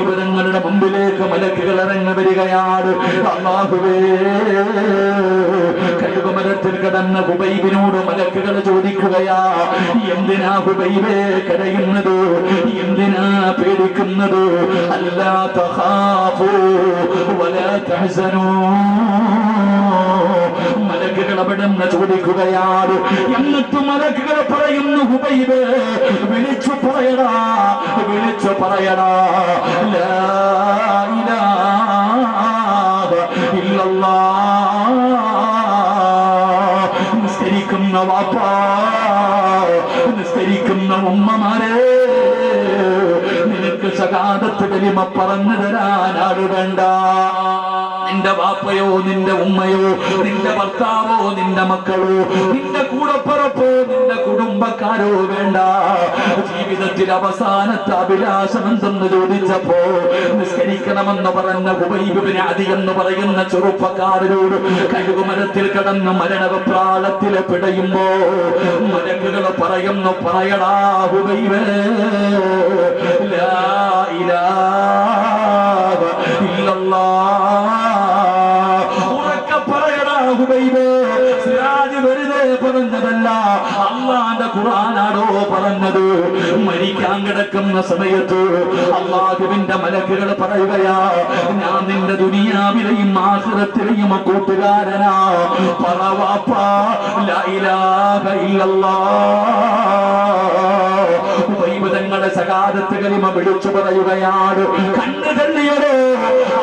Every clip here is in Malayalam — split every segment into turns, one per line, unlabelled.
ഹുബൈബ് മുമ്പിലേക്ക് മലക്കുകൾ ഇറങ്ങി വരികയാണ്. അല്ലാഹുവേ, കഴുകുമരത്തിൽ കിടന്ന ഹുബൈബിനോട് മലക്കുകൾ ചോദിക്കുകയാ, എന്തിനാ ഹുബൈബേ കരയുന്നത്? എന്തിനാ പേടിക്കുന്നത്? അല്ലാ തഖാഫൂ വലാ തഹ്സനൂ. മലക്കുകൾ അവിടുന്ന് ചോദിക്കുകയാണ്. എന്നിട്ട് മലക്കുകൾ പറയുന്നു, ഹുബൈബേ വിളിച്ചു പറയടാ, വിളിച്ചു പറയടാ, ലാ ഇലാഹ ഇല്ലല്ലാഹ്. നിസ്കരിക്കുന്ന വാപ്പാ, നിസ്കരിക്കുന്ന ഉമ്മമാരെ, നിനക്ക് ശഹാദത്ത് കലിമ പറഞ്ഞു തരാൻ ആര് വേണ്ട? നിന്റെ വാപ്പയോ നിന്റെ ഉമ്മയോ നിന്റെ ഭർത്താവോ നിന്റെ മക്കളോ നിന്റെ കൂടപ്പിറപ്പോ നിന്റെ കുടുംബക്കാരോ വേണ്ട. ജീവിതത്തിൽ അവസാനത്തെ അഭിലാഷം എന്തെന്ന് ചോദിച്ചപ്പോ നിസ്കരിക്കണമെന്ന് പറഞ്ഞ ഹുബൈബ് ഇബ്നു അദി എന്ന് പറയുന്ന ചെറുപ്പക്കാരനോട് കഴുകുമരത്തിൽ കിടന്ന് മരണപ്രാളത്തിൽ പിടയുമ്പോ മലക്കുകൾ പറയുന്നു, പറയടാ ഹുബൈബേ, ലാ ഇലാഹ ഇല്ലല്ലാഹ്. സിറാജ് വെറുതെ പറഞ്ഞതല്ല, അല്ലാഹുവിന്റെ ഖുർആനാണോ പറഞ്ഞത്. മരിക്കാൻ കിടക്കുന്ന സമയത്ത് അല്ലാഹുവിന്റെ മലക്കുകൾ പറയുകയാ, ഞാൻ നിന്റെ ദുനിയാവിലെയും ആഖിറത്തിലെയും കൂട്ടുകാരനാ. പറ വാപ്പാ, ലാ ഇലാഹ ഇല്ലല്ലാഹ്. തങ്ങളുടെ ശഹാദത്ത് കലിമ വിളിച്ചു പറയുകയാണ്. കണ്ണു തള്ളിയതോ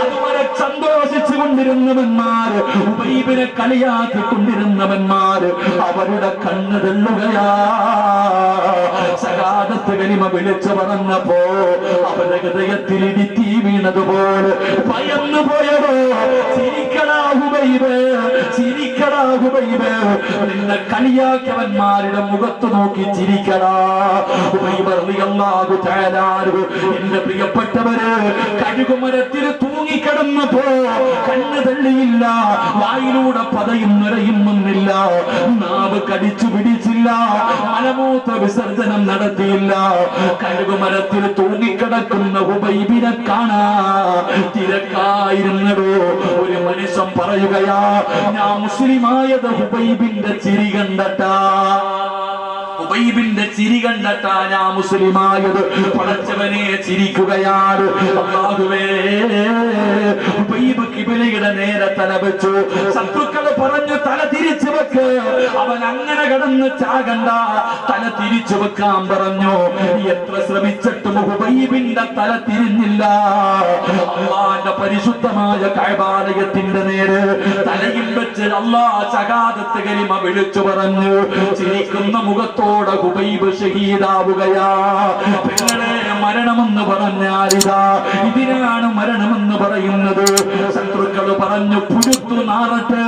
അതുവരെ സന്തോഷിച്ചു കൊണ്ടിരുന്നവന്മാർ, ഹുബൈബിനെ കളിയാക്കിക്കൊണ്ടിരുന്നവന്മാർ, അവരുടെ കണ്ണു തള്ളുകയാ. ശഹാദത്ത് കലിമ വിളിച്ചു പറഞ്ഞപ്പോ അവരുടെ ഹൃദയത്തിൽ ഇടിത്തി വീണതുപോലെ ഭയന്നു പോയതോ. ചിരിക്കടാ ഹുബൈബേ, ചിരിക്കടാ ഹുബൈബേ, നിന്നെ കളിയാക്കിയവന്മാരുടെ മുഖത്ത് നോക്കി ചിരിക്കടാ. ഹുബൈബ് റളിയല്ലാഹു തആല അൻഹു, എന്റെ പ്രിയപ്പെട്ടവര്, കഴുകുമരത്തിൽ തൂങ്ങിക്കിടന്നപ്പോ കണ്ണ് തള്ളിയില്ല, വായിലൂടെ പതയും നിറയുന്നില്ല, നാവ് കടിച്ചു പിടിച്ചില്ല, മലമൂത്ര വിസർജനം നടത്തിയില്ല. കഴുകുമരത്തിൽ തൂങ്ങിക്കിടക്കുന്ന ഹുബൈബിനെ കാണാ തിരക്കായിരുന്നതോ. ഒരു മനുഷ്യൻ പറയുകയാ, ഞാൻ മുസ്ലിമായത് ഹുബൈബിന്റെ ചിരി കണ്ടട്ടാ, ഹുബൈബിന്റെ ചിരി കണ്ടട്ടാ ഞാൻ മുസ്ലിമായത്. പടച്ചവനെ ചിരിക്കുകയാണ്. അല്ലാഹുവേ, ഹുബൈബ് ഖിബലയുടെ നേരെ തല വെച്ചു. ശത്രുക്കൾ പറഞ്ഞു, തല തിരിച്ചു വെക്ക്. അവൻ അങ്ങനെ കിടന്ന് ചാകണ്ട, തല തിരിച്ചു വെക്കാൻ പറഞ്ഞു. എത്ര ശ്രമിച്ചിട്ടും ഹുബൈബിന്റെ തല തിരിഞ്ഞില്ല. അല്ലാഹുവിന്റെ പരിശുദ്ധമായ കഅബാലയത്തിന്റെ നേരെ തലയിൽ വെച്ച് അല്ലാഹ് ശഹാദത്ത് കലിമ വിളിച്ചു പറഞ്ഞു. ചിരിക്കുന്ന മുഖത്തോടെ ഹുബൈബ് ഷഹീദാവുകയാ. പെങ്ങളെ, മരണമെന്ന് പറഞ്ഞാലിതാ ഇതിനാണ് മരണമെന്ന് പറയുന്നത്. ശത്രുക്കൾ പറഞ്ഞു, പുഴുത്തു നാറട്ട്,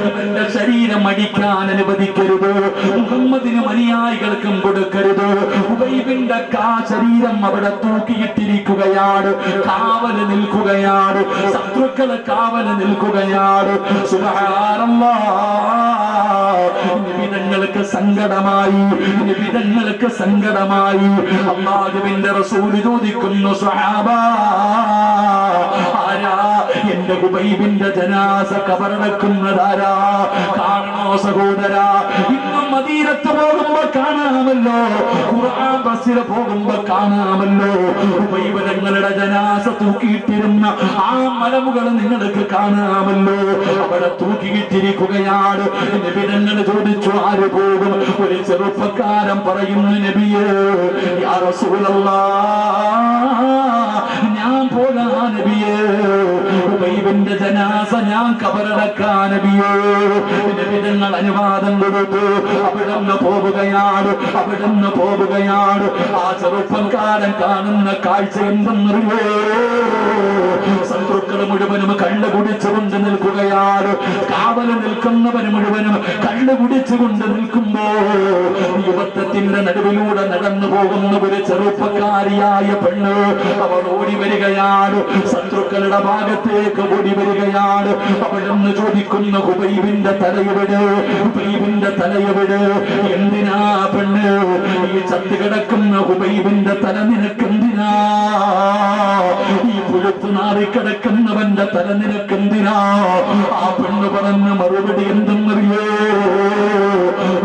ഇവന്റെ ശരീരം അടിക്കാൻ അനുവദിക്കരുത്, മുഹമ്മദിനും അനുയായികൾക്കും കൊടുക്കരുത്. ഹുബൈബിന്റെ ശരീരം അവിടെ തൂക്കിയിട്ടിരിക്കുകയാണ്, കാവല് നിൽക്കുകയാണ്, ശത്രുക്കള് കാവല് നിൽക്കുകയാണ്. സുബ്ഹാനല്ലാഹ്, നിബിതങ്ങൾക്ക് സങ്കടമായി, നിബിതങ്ങൾക്ക് സങ്കടമായി. അല്ലാഹുവിന്റെ റസൂൽ ചോദിക്കുന്നു, സ്വഹാബാ, ആരാ എന്റെ ഹുബൈബിന്റെ ജനാസ കബറടക്കുന്നതാരാ? കാണണോ സഹോദരാ? ഇന്നും മദീനത്ത് പോകുമ്പോ കാണാമല്ലോ, ഖുർആൻ ബസ്സിൽ പോകുമ്പോ കാണാമല്ലോ, ഹുബൈബ് തങ്ങളുടെ ജനാസ തൂക്കിയിട്ടിരുന്ന ആ മലമുകൾ നിങ്ങൾക്ക് കാണാമല്ലോ. അവിടെ തൂക്കിയിട്ടിരിക്കുകയാണ്. നബി തങ്ങൾ ചോദിച്ചു, ആര് പോകും? ഒരു ചെറുപ്പക്കാരൻ പറയുന്നു, നബിയേ, യാ റസൂലല്ലാഹ്, ഞാൻ പോകാ നബിയേ, ഹുബൈബിന്റെ ജനാസ ഞാൻ കബറടക്കാൻ നബിയേ. നബി തങ്ങൾ അനുവാദം കൊടുത്തു. അവിടുന്ന് പോവുകയാണ്, അവിടുന്ന് പോവുകയാണ്. ആ ചെറുപ്പക്കാരൻ കാണുന്ന കാഴ്ച എന്തെന്നറിയോ? ശത്രുക്കൾ മുഴുവനും കള്ളു കുടിച്ചുകൊണ്ട് നിൽക്കുകയാണ്. കാവല് നിൽക്കുന്നവന് മുഴുവനും കള്ളു കുടിച്ചുകൊണ്ട് നിൽക്കുമ്പോ യുവത്വത്തിന്റെ നടുവിലൂടെ നടന്നു പോകുന്ന ഒരു ചെറുപ്പക്കാരിയായ പെണ്ണ് അവൾ ഓടി വരികയാണ്. ശത്രുക്കളുടെ ഭാഗത്തേക്ക് ഓടി വരികയാണ്. അവിടുന്ന് ചോദിക്കുന്നു, ഹുബൈബിന്റെ തലയെവിടെ? ഹുബൈബിന്റെ തലയെവിടെ? എന്തിനാ പെണ്ണ് ഈ ചത്തു കിടക്കുന്ന ഹുബൈബിന്റെ തല നിനക്കെന്തിനാ? ഈ കൊഴുത്തു നാറിക്കിടക്കുന്നവന്റെ തല നിനക്കെന്തിനാ? ആ പെണ്ണ് പറഞ്ഞ മറുപടി എന്തെന്നറിയോ?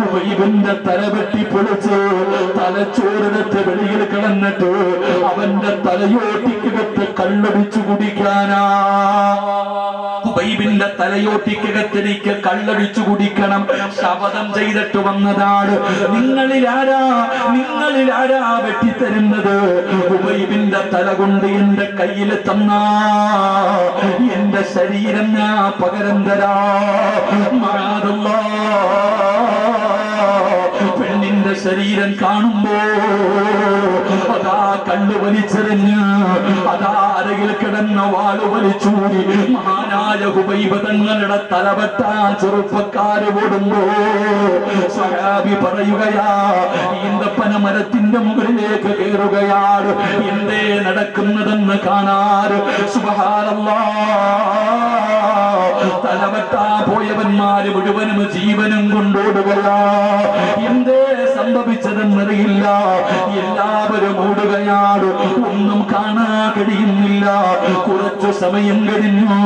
ഉബൈബിന്റെ തല വെട്ടി പൊളിച്ച് തലച്ചോറിനത്ത് വെളിയിൽ കിടന്നിട്ട് അവന്റെ തലയോട്ടിക്കകത്ത് കള്ളടിച്ചു കുടിക്കാനാ. ഉബൈബിന്റെ തലയോട്ടിക്കകത്തിലേക്ക് കള്ളടിച്ചു കുടിക്കണം. ശപഥം ചെയ്തിട്ട് വന്നതാണ്. നിങ്ങളിൽ ആരാ വെട്ടിത്തരുന്നത്? ഉബൈബിന്റെ തല കൊണ്ട് എന്റെ കയ്യിൽ തന്ന എന്റെ ശരീരം ഞാൻ പകരം തരാ. പെണ്ണിന്റെ ശരീരം കാണുമ്പോ അതാ കണ്ണു വലിച്ചെറിഞ്ഞ് അതാ അരയിൽ കിടന്ന വാള് വലിച്ചൂടി മഹാനായ ഹുബൈബ് തങ്ങളുടെ തലവെട്ടാ ചെറുപ്പക്കാര് ഓടുമ്പോ സ്വഹാബി പറയുകയാ, ഈന്തപ്പന മരത്തിന്റെ മുകളിലേക്ക് കയറുകയാണ്. എന്തേ നടക്കുന്നതെന്ന് കാണാറ്. സുബ്ഹാനല്ലാഹ്, തലവെട്ടാ പോയവന്മാര് മുഴുവനും ജീവനും കൊണ്ടോടുകയാ. എന്തേ സംഭവിച്ചതെന്നറിയില്ല. എല്ലാവരും ഓടുകയാണ്. ഒന്നും കാണാൻ കഴിയുന്നില്ല. കുറച്ചു സമയം കഴിഞ്ഞു.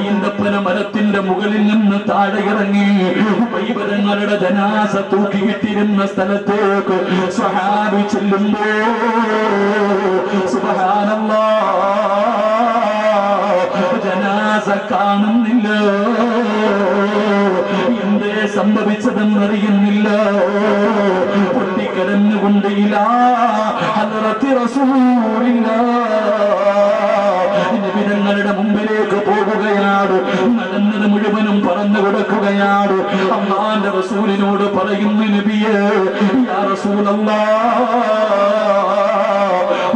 ഈന്തപ്പന മരത്തിന്റെ മുകളിൽ നിന്ന് താഴെ ഇറങ്ങി ഉബൈബിന്റെ ജനാസ തൂക്കിയിട്ടിരുന്ന സ്ഥലത്തേക്ക് സ്വഹാബി ചെല്ലുമ്പോ സുബ്ഹാനല്ലാഹ്, ജനാസ കാണുന്നില്ല. എന്തേ സംഭവിച്ചതെന്നറിയുന്നില്ല. പൊട്ടിക്കരഞ്ഞുകൊണ്ട് ഇലാ ഹദ്റത്തി റസൂലില്ലാഹ്, നബിതങ്ങളുടെ മുമ്പിലേക്ക് പോകുകയാണ്. നടന്നത് മുഴുവനും പറഞ്ഞു കൊടുക്കുകയാണ്. അല്ലാഹുവിന്റെ റസൂലിനോട് പറയുന്നു, നബിയേ, യാ റസൂലല്ലാഹ്,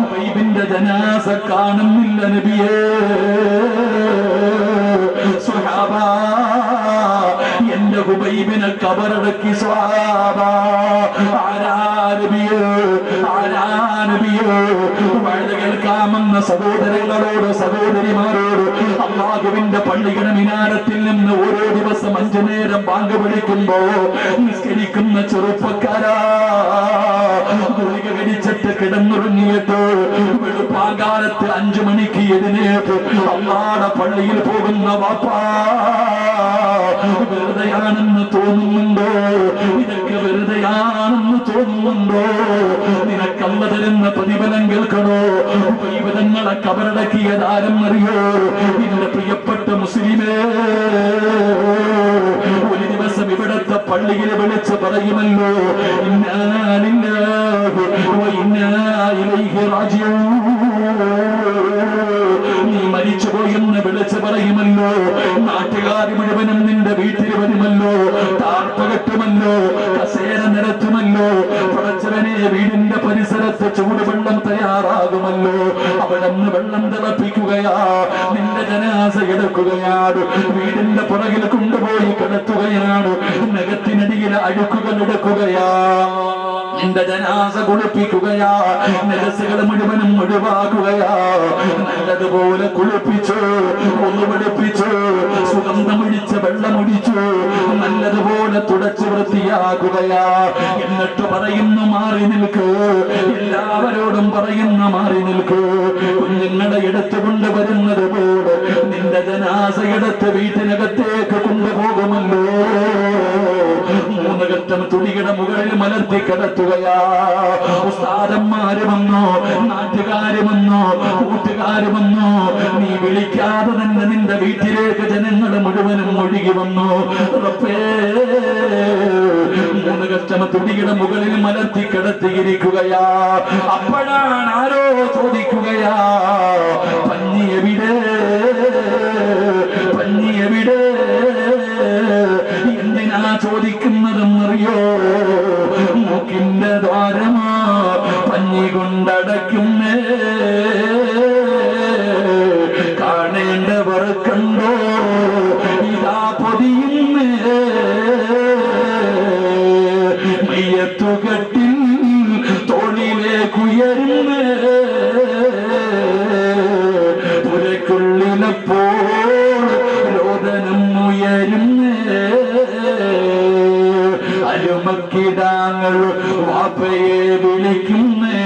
ഉബൈബിന്റെ ജനാസ കാണുന്നില്ല നബിയേ. സ്വഹാബ, എന്റെ ഹുബൈബിനെ കബറടക്കി. സ്വഹാബ, ആരാ നബിയേ? വഴുത കേൾക്കാമെന്ന സഹോദരങ്ങളോട് സഹോദരിമാരോട് അല്ലാഹുവിന്റെ പള്ളിയുടെ മിനാരത്തിൽ നിന്ന് ഓരോ ദിവസം 5 നേരം ബാങ്ക് വിളിക്കുമ്പോ നിസ്കരിക്കുന്ന ചെറുപ്പക്കാരാ, ഗുളിക കഴിച്ചിട്ട് കിടന്നുറങ്ങിയിട്ട് വെളുപ്പാങ്കാലത്ത് 5 മണിക്ക് എഴുന്നേറ്റ് അല്ലാഹുവിന്റെ പള്ളിയിൽ പോകുന്ന വാപ്പാ, വെറുതെയാണെന്ന് തോന്നുന്നുണ്ടോ? ഇതൊക്കെ വെറുതെയാണെന്ന് തോന്നുന്നുണ്ടോ? നിനക്കല്ല തരുന്ന പ്രതിഫലം കേൾക്കണോ? പ്രതിഫലങ്ങളെ കബറടക്കിയത് ആരെന്നറിയോ? നിന്റെ പ്രിയപ്പെട്ട മുസ്ലിമേ, ഒരു ദിവസം ഇവിടത്തെ പള്ളിയിൽ വിളിച്ച് പറയുമല്ലോ, ഇന്നാ ലില്ലാഹി വ ഇന്നാ ഇലൈഹി റാജിഊൻ. നീ മരിച്ചുപോയെന്ന് വിളിച്ച് പറയുമല്ലോ. നാട്ടുകാർ മുഴുവനും നിന്റെ വീട്ടിൽ വരുമല്ലോ. താർപ്പ കെട്ടുമല്ലോ, കസേര നിരത്തുമല്ലോ. പടച്ചവനെ, വീടിന്റെ പരിസരത്ത് ചൂടുവെള്ളം തയ്യാറാകുമല്ലോ. അവിടെ നിന്ന് വെള്ളം തിളപ്പിക്കുകയാ. നിന്റെ ജനാസ എടുക്കുകയാണ്. വീടിന്റെ പുറകിൽ കൊണ്ടുപോയി കിടത്തുകയാണ്. നഖത്തിനടിയിൽ അഴുക്കുകൾ എടുക്കുകയാ. നിന്റെ ജനാസ കുളിപ്പിക്കുകയാ. നജസുകൾ മുഴുവനും ഒഴിവാക്കുകയാ. നല്ലതുപോലെ കുളിപ്പിച്ചു, ഒന്നുപിടിപ്പിച്ചു, സുഗന്ധമൊഴിച്ച വെള്ളമൊഴിച്ചു, നല്ലതുപോലെ തുടച്ചു വൃത്തിയാക്കുകയാ. എന്നിട്ട് പറയുന്നു, മാറി നിൽക്ക്. എല്ലാവരോടും പറയുന്ന മാറി നിൽക്ക്. കുഞ്ഞുങ്ങളെ എടുത്തു കൊണ്ടുവരുന്നത് പോലെ നിന്റെ ജനാസ എടുത്ത് വീട്ടിനകത്തേക്ക് കൊണ്ടുപോകുമല്ലോ. 3 ഘട്ടം തുണിയുടെ മുകളിൽ മലർത്തി കിടത്തുകയാ. ഉസ്താദന്മാര് വന്നോ, നാട്ടുകാര് വന്നോ, കൂട്ടുകാര് വന്നോ, നീ വിളിക്കാതെ തന്നെ നിന്റെ വീട്ടിലേക്ക് ജനങ്ങൾ മുഴുവനും ഒഴുകി വന്നു. 3 ഘട്ടം തുണിയുടെ മുകളിൽ മലർത്തി കിടത്തിയിരിക്കുകയാ. അപ്പോഴാണ് ആരോ ചോദിക്കുകയാ, പഞ്ഞി എവിടെ? പഞ്ഞി എവിടെ? എന്തിനാ ചോദിക്കുന്നതെന്നറിയോ? മൂക്കിന്റെ ദ്വാരമാ പഞ്ഞി കൊണ്ടടയ്ക്കുന്നേ. കാണേണ്ടവർ കണ്ടോ, ഇതാ പൊതിയുന്നേ. മയ്യത്തുകെട്ടിൽ തോളിലേക്കുയരുന്നേ. പുരക്കുള്ളിലപ്പോൾ രോദനം ഉയരുന്നേ. അരുമക്കിടാങ്ങൾ വാപ്പയെ വിളിക്കുന്നേ.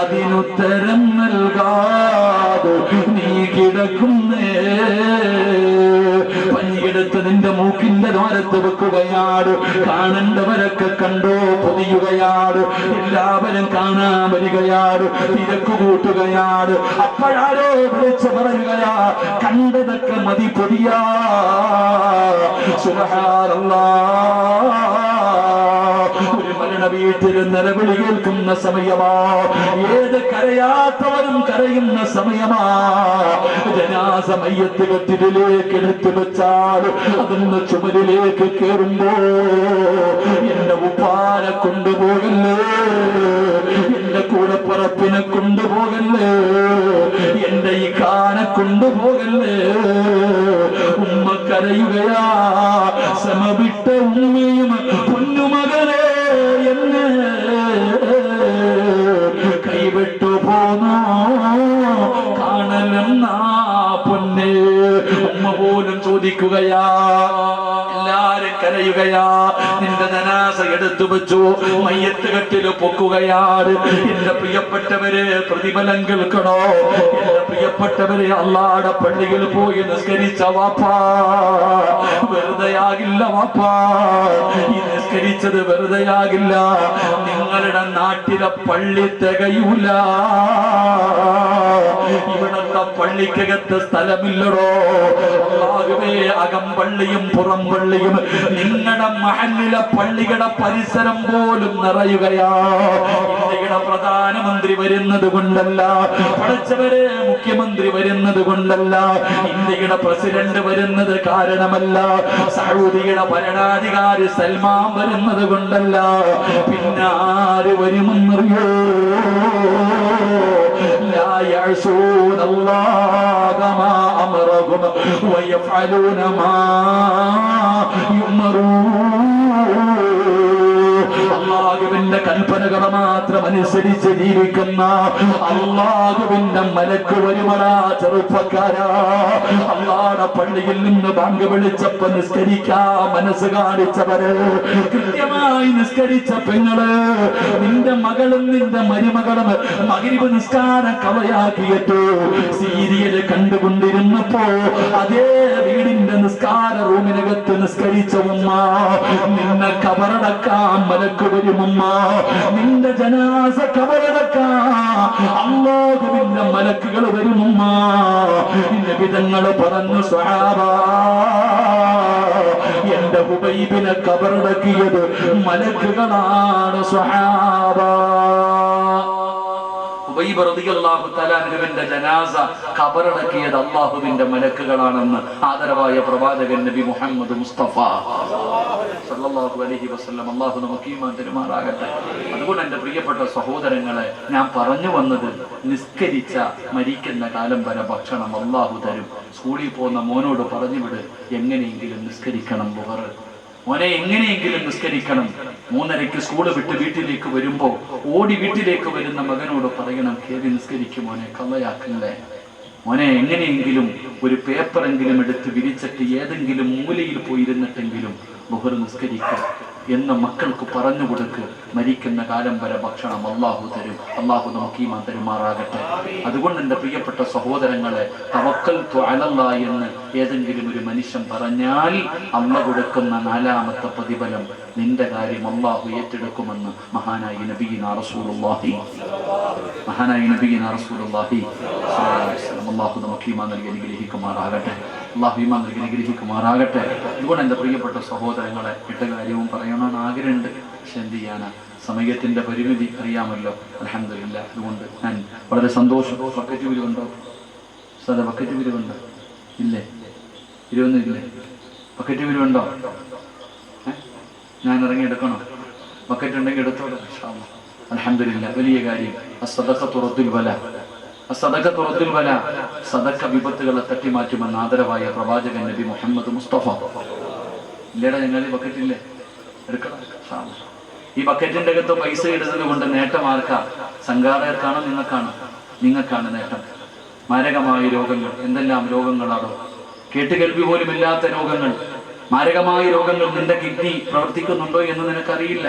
അതിനുത്തരം നൽകാതെ നീ കിടക്കുന്നേ. പഞ്ഞിയെടുത്ത് നിന്റെ മൂക്കിന്റെ ദ്വാരത്ത് വെക്കുകയാണ്. കാണേണ്ടവരൊക്കെ കണ്ടോ പൊതിയുകയാണ്. എല്ലാവരും കാണാൻ വരികയാണ്, തിരക്ക് കൂട്ടുകയാണ്. അപ്പോഴാരോ വിളിച്ചു പറയുകയാ, കണ്ടതൊക്കെ മതി പൊതിയാ. സുബ്ഹാനല്ലാഹ്. ഒരു മരണ വീട്ടിൽ നിലവിളി കേൾക്കുന്ന സമയമാ. ഏത് കരയാത്തവരും കരയുന്ന സമയമാ. ജനാസ മയ്യത്ത് കട്ടിലേക്ക് എടുത്തു വെച്ചാൽ അതൊന്ന് ചുമരിലേക്ക് കയറുമ്പോ എന്റെ ഉപ്പാനെ കൊണ്ടുപോകല്ലേ, എന്റെ കൂടപ്പുറപ്പിനെ കൊണ്ടുപോകല്ലേ, എന്റെ ഈ കാനെ കൊണ്ടുപോകല്ലേ. ഉമ്മ കരയുകയാ. സമവിട്ട ഉമ്മയും പൊന്നുമകനെ എന്നെ കൈവിട്ടു പോന്നോ കാണലെന്നാ പൊന്നെ. ഉമ്മ പോലും ചോദിക്കുകയാ. എല്ലാരും കരയുകയാ. നിന്റെ ജനാസ എടുത്തു വെച്ചു, മയ്യത്ത് കെട്ടില് പൊക്കുകയാണ്. എന്റെ പ്രിയപ്പെട്ടവരെ പ്രതിഫലം കേൾക്കണോ? എന്റെ പ്രിയപ്പെട്ടവരെ, അള്ളാടെ പള്ളിയിൽ പോയി നിസ്കരിച്ച വാപ്പാ വെറുതെയാകില്ല. വാപ്പാ ഈ നിസ്കരിച്ചത് വെറുതെയാകില്ല. നിങ്ങളുടെ നാട്ടിലെ പള്ളി തികയൂല. ഇവിടത്തെ പള്ളിക്കകത്ത് സ്ഥലമില്ലടോ. അല്ലാഹുവേ, അകം പള്ളിയും പുറം പള്ളിയും നിങ്ങളുടെ മഹല്ലിലെ പള്ളികളുടെ പരിസരം പോലും നിറയുകയാ. ഇന്ത്യയുടെ പ്രധാനമന്ത്രി വരുന്നത് കൊണ്ടല്ല, പഠിച്ചവരെ മുഖ്യമന്ത്രി വരുന്നത് കൊണ്ടല്ല, ഇന്ത്യയുടെ പ്രസിഡന്റ് വരുന്നത് കാരണമല്ല, സൗദിയുടെ ഭരണാധികാരി സൽമാൻ വരുന്നത് കൊണ്ടല്ല. പിന്നാര് വരുമെന്നറിയോ? لا يعصون الله ما أمرهم ويفعلون ما يؤمرون. അള്ളാഹുവിന്റെ കൽപ്പനകൾ മാത്രം അനുസരിച്ച് ജീവിക്കുന്ന അള്ളാഹുവിന്റെ മലക്ക് വരുമടാ ചെറുപ്പക്കാരാ. അള്ളാഹുവിന്റെ പള്ളിയിൽ നിന്ന് ബാങ്ക് വിളിച്ചപ്പോ നിസ്കരിക്കാ മനസ്സ് കാണിച്ചവര്, കൃത്യമായി നിസ്കരിച്ച പെങ്ങള്, നിന്റെ മകളും നിന്റെ മരുമകളും മഗ്‌രിബ് നിസ്കാരം കളയാക്കിയിട്ട് സീരിയല് കണ്ടുകൊണ്ടിരുന്നപ്പോ അതേ വീടിന്റെ നിസ്കാര റൂമിനകത്ത് നിസ്കരിച്ച ഉമ്മ, നിന്നെ കബറടക്കാൻ മലക്ക് വരുമുമ്മ, നിന്റെ ജനാസ കബറടക്കാൻ അല്ലാഹുവിന്റെ മലക്കുകൾ വരുമുമ്മ. നബിതങ്ങൾ പറഞ്ഞു, സ്വഹാബാ, എന്റെ ഹുബൈബിനെ കബറടക്കിയത് മലക്കുകളാണ്. സ്വഹാബാ, ഹുബൈബ് റളിയല്ലാഹു തആല അൻഹുവിന്റെ ജനാസ ഖബറടക്കിയത് അല്ലാഹുവിന്റെ മലക്കുകളാണെന്ന് ആദരവായ പ്രവാചകൻ നബി മുഹമ്മദ് മുസ്തഫ സല്ലല്ലാഹു അലൈഹി വസല്ലം അല്ലാഹു നമുക്ക് ഈമാൻ തരുമാറാകട്ടെ. അതുകൊണ്ട് എൻ്റെ പ്രിയപ്പെട്ട സഹോദരങ്ങളെ, ഞാൻ പറഞ്ഞു വന്നത്, നിസ്കരിച്ച മരിക്കുന്ന കാലം വരെ ഭക്ഷണം അല്ലാഹു തരും. സ്കൂളിൽ പോകുന്ന മോനോട് പറഞ്ഞു വിട്, എങ്ങനെയെങ്കിലും നിസ്കരിക്കണം ളുഹർ. മോനെ, എങ്ങനെയെങ്കിലും നിസ്കരിക്കണം. 3:30 സ്കൂള് വിട്ട് വീട്ടിലേക്ക് വരുമ്പോ ഓടി വീട്ടിലേക്ക് വരുന്ന മകനോട് പറയണം, കേറി നിസ്കരിക്കും മോനെ, കള്ളയാക്കല്ലേ മോനെ. എങ്ങനെയെങ്കിലും ഒരു പേപ്പറെങ്കിലും എടുത്ത് വിരിച്ചിട്ട് ഏതെങ്കിലും മൂലയിൽ പോയിരുന്നിട്ടെങ്കിലും ളുഹർ നിസ്കരിക്കുക എന്ന് മക്കൾക്ക് പറഞ്ഞു കൊടുക്ക്. മരിക്കുന്ന കാലം വരെ ഭക്ഷണം അല്ലാഹു തരും. അല്ലാഹു നമുക്ക് ഈമാൻ തരുമാറാകട്ടെ. അതുകൊണ്ട് എൻ്റെ പ്രിയപ്പെട്ട സഹോദരങ്ങളെ, തവക്കൽതു അലല്ലാഹ് എന്ന് ഏതെങ്കിലും ഒരു മനുഷ്യൻ പറഞ്ഞാൽ അല്ലാഹു കൊടുക്കുന്ന 4ാമത്തെ പ്രതിഫലം നിന്റെ കാര്യം അല്ലാഹു ഏറ്റെടുക്കുമെന്ന് മഹാനായ നബിയിന റസൂലുള്ളാഹി അല്ലാഹു നമുക്ക് ഈമാൻ നൽകി അനുഗ്രഹിക്കുമാറാകട്ടെ. അല്ലാഹു ഈമാൻ നൽകി അനുഗ്രഹിക്കുമാറാകട്ടെ. അതുകൊണ്ട് എൻ്റെ പ്രിയപ്പെട്ട സഹോദരങ്ങളെ, 8 കാര്യവും പറയണമെന്ന് ആഗ്രഹമുണ്ട്. പക്ഷെ എന്ത് ചെയ്യാനാ, സമയത്തിന്റെ പരിമിതി അറിയാമല്ലോ. അൽഹംദുലില്ലാഹ്. അതുകൊണ്ട് ഞാൻ വളരെ സന്തോഷം. ബക്കറ്റ് വിരിവുണ്ടോ? സാധാ ബക്കറ്റ് വിരിവുണ്ടോ? ഇല്ലേ? ഇരുവൊന്നുമില്ലേ? ബക്കറ്റ് വിരിവുണ്ടോ? ഞാൻ ഇറങ്ങി എടുക്കണോ? ബക്കറ്റ് ഉണ്ടെങ്കിൽ എടുത്തോളൂ. അൽഹംദുലില്ലാഹ്. വലിയ കാര്യം. അസ്സദഖത്തു റദ്ദുൽ ബലാ. അസ്സദഖത്തു റദ്ദുൽ ബലാ. സദഖ വിപത്തുകളെ തട്ടിമാറ്റുമെന്ന് ആദരവായ പ്രവാചകൻ നബി മുഹമ്മദ് മുസ്തഫ. ഇല്ലേടാ, ഞങ്ങൾ ബക്കറ്റില്ലേ? എടുക്കണം. ഈ ബക്കറ്റിന്റെ അകത്ത് പൈസ ഇടുന്നത് കൊണ്ട് നേട്ടം ആർക്കാ? സംഘാടകർക്കാണോ? നിങ്ങൾക്കാണ് നേട്ടം. മാരകമായ രോഗങ്ങൾ, എന്തെല്ലാം രോഗങ്ങളാണോ? കേട്ടുകേൾവി പോലും ഇല്ലാത്ത രോഗങ്ങൾ, മാരകമായ രോഗങ്ങൾ. നിന്റെ കിഡ്നി പ്രവർത്തിക്കുന്നുണ്ടോ എന്ന് നിനക്കറിയില്ല,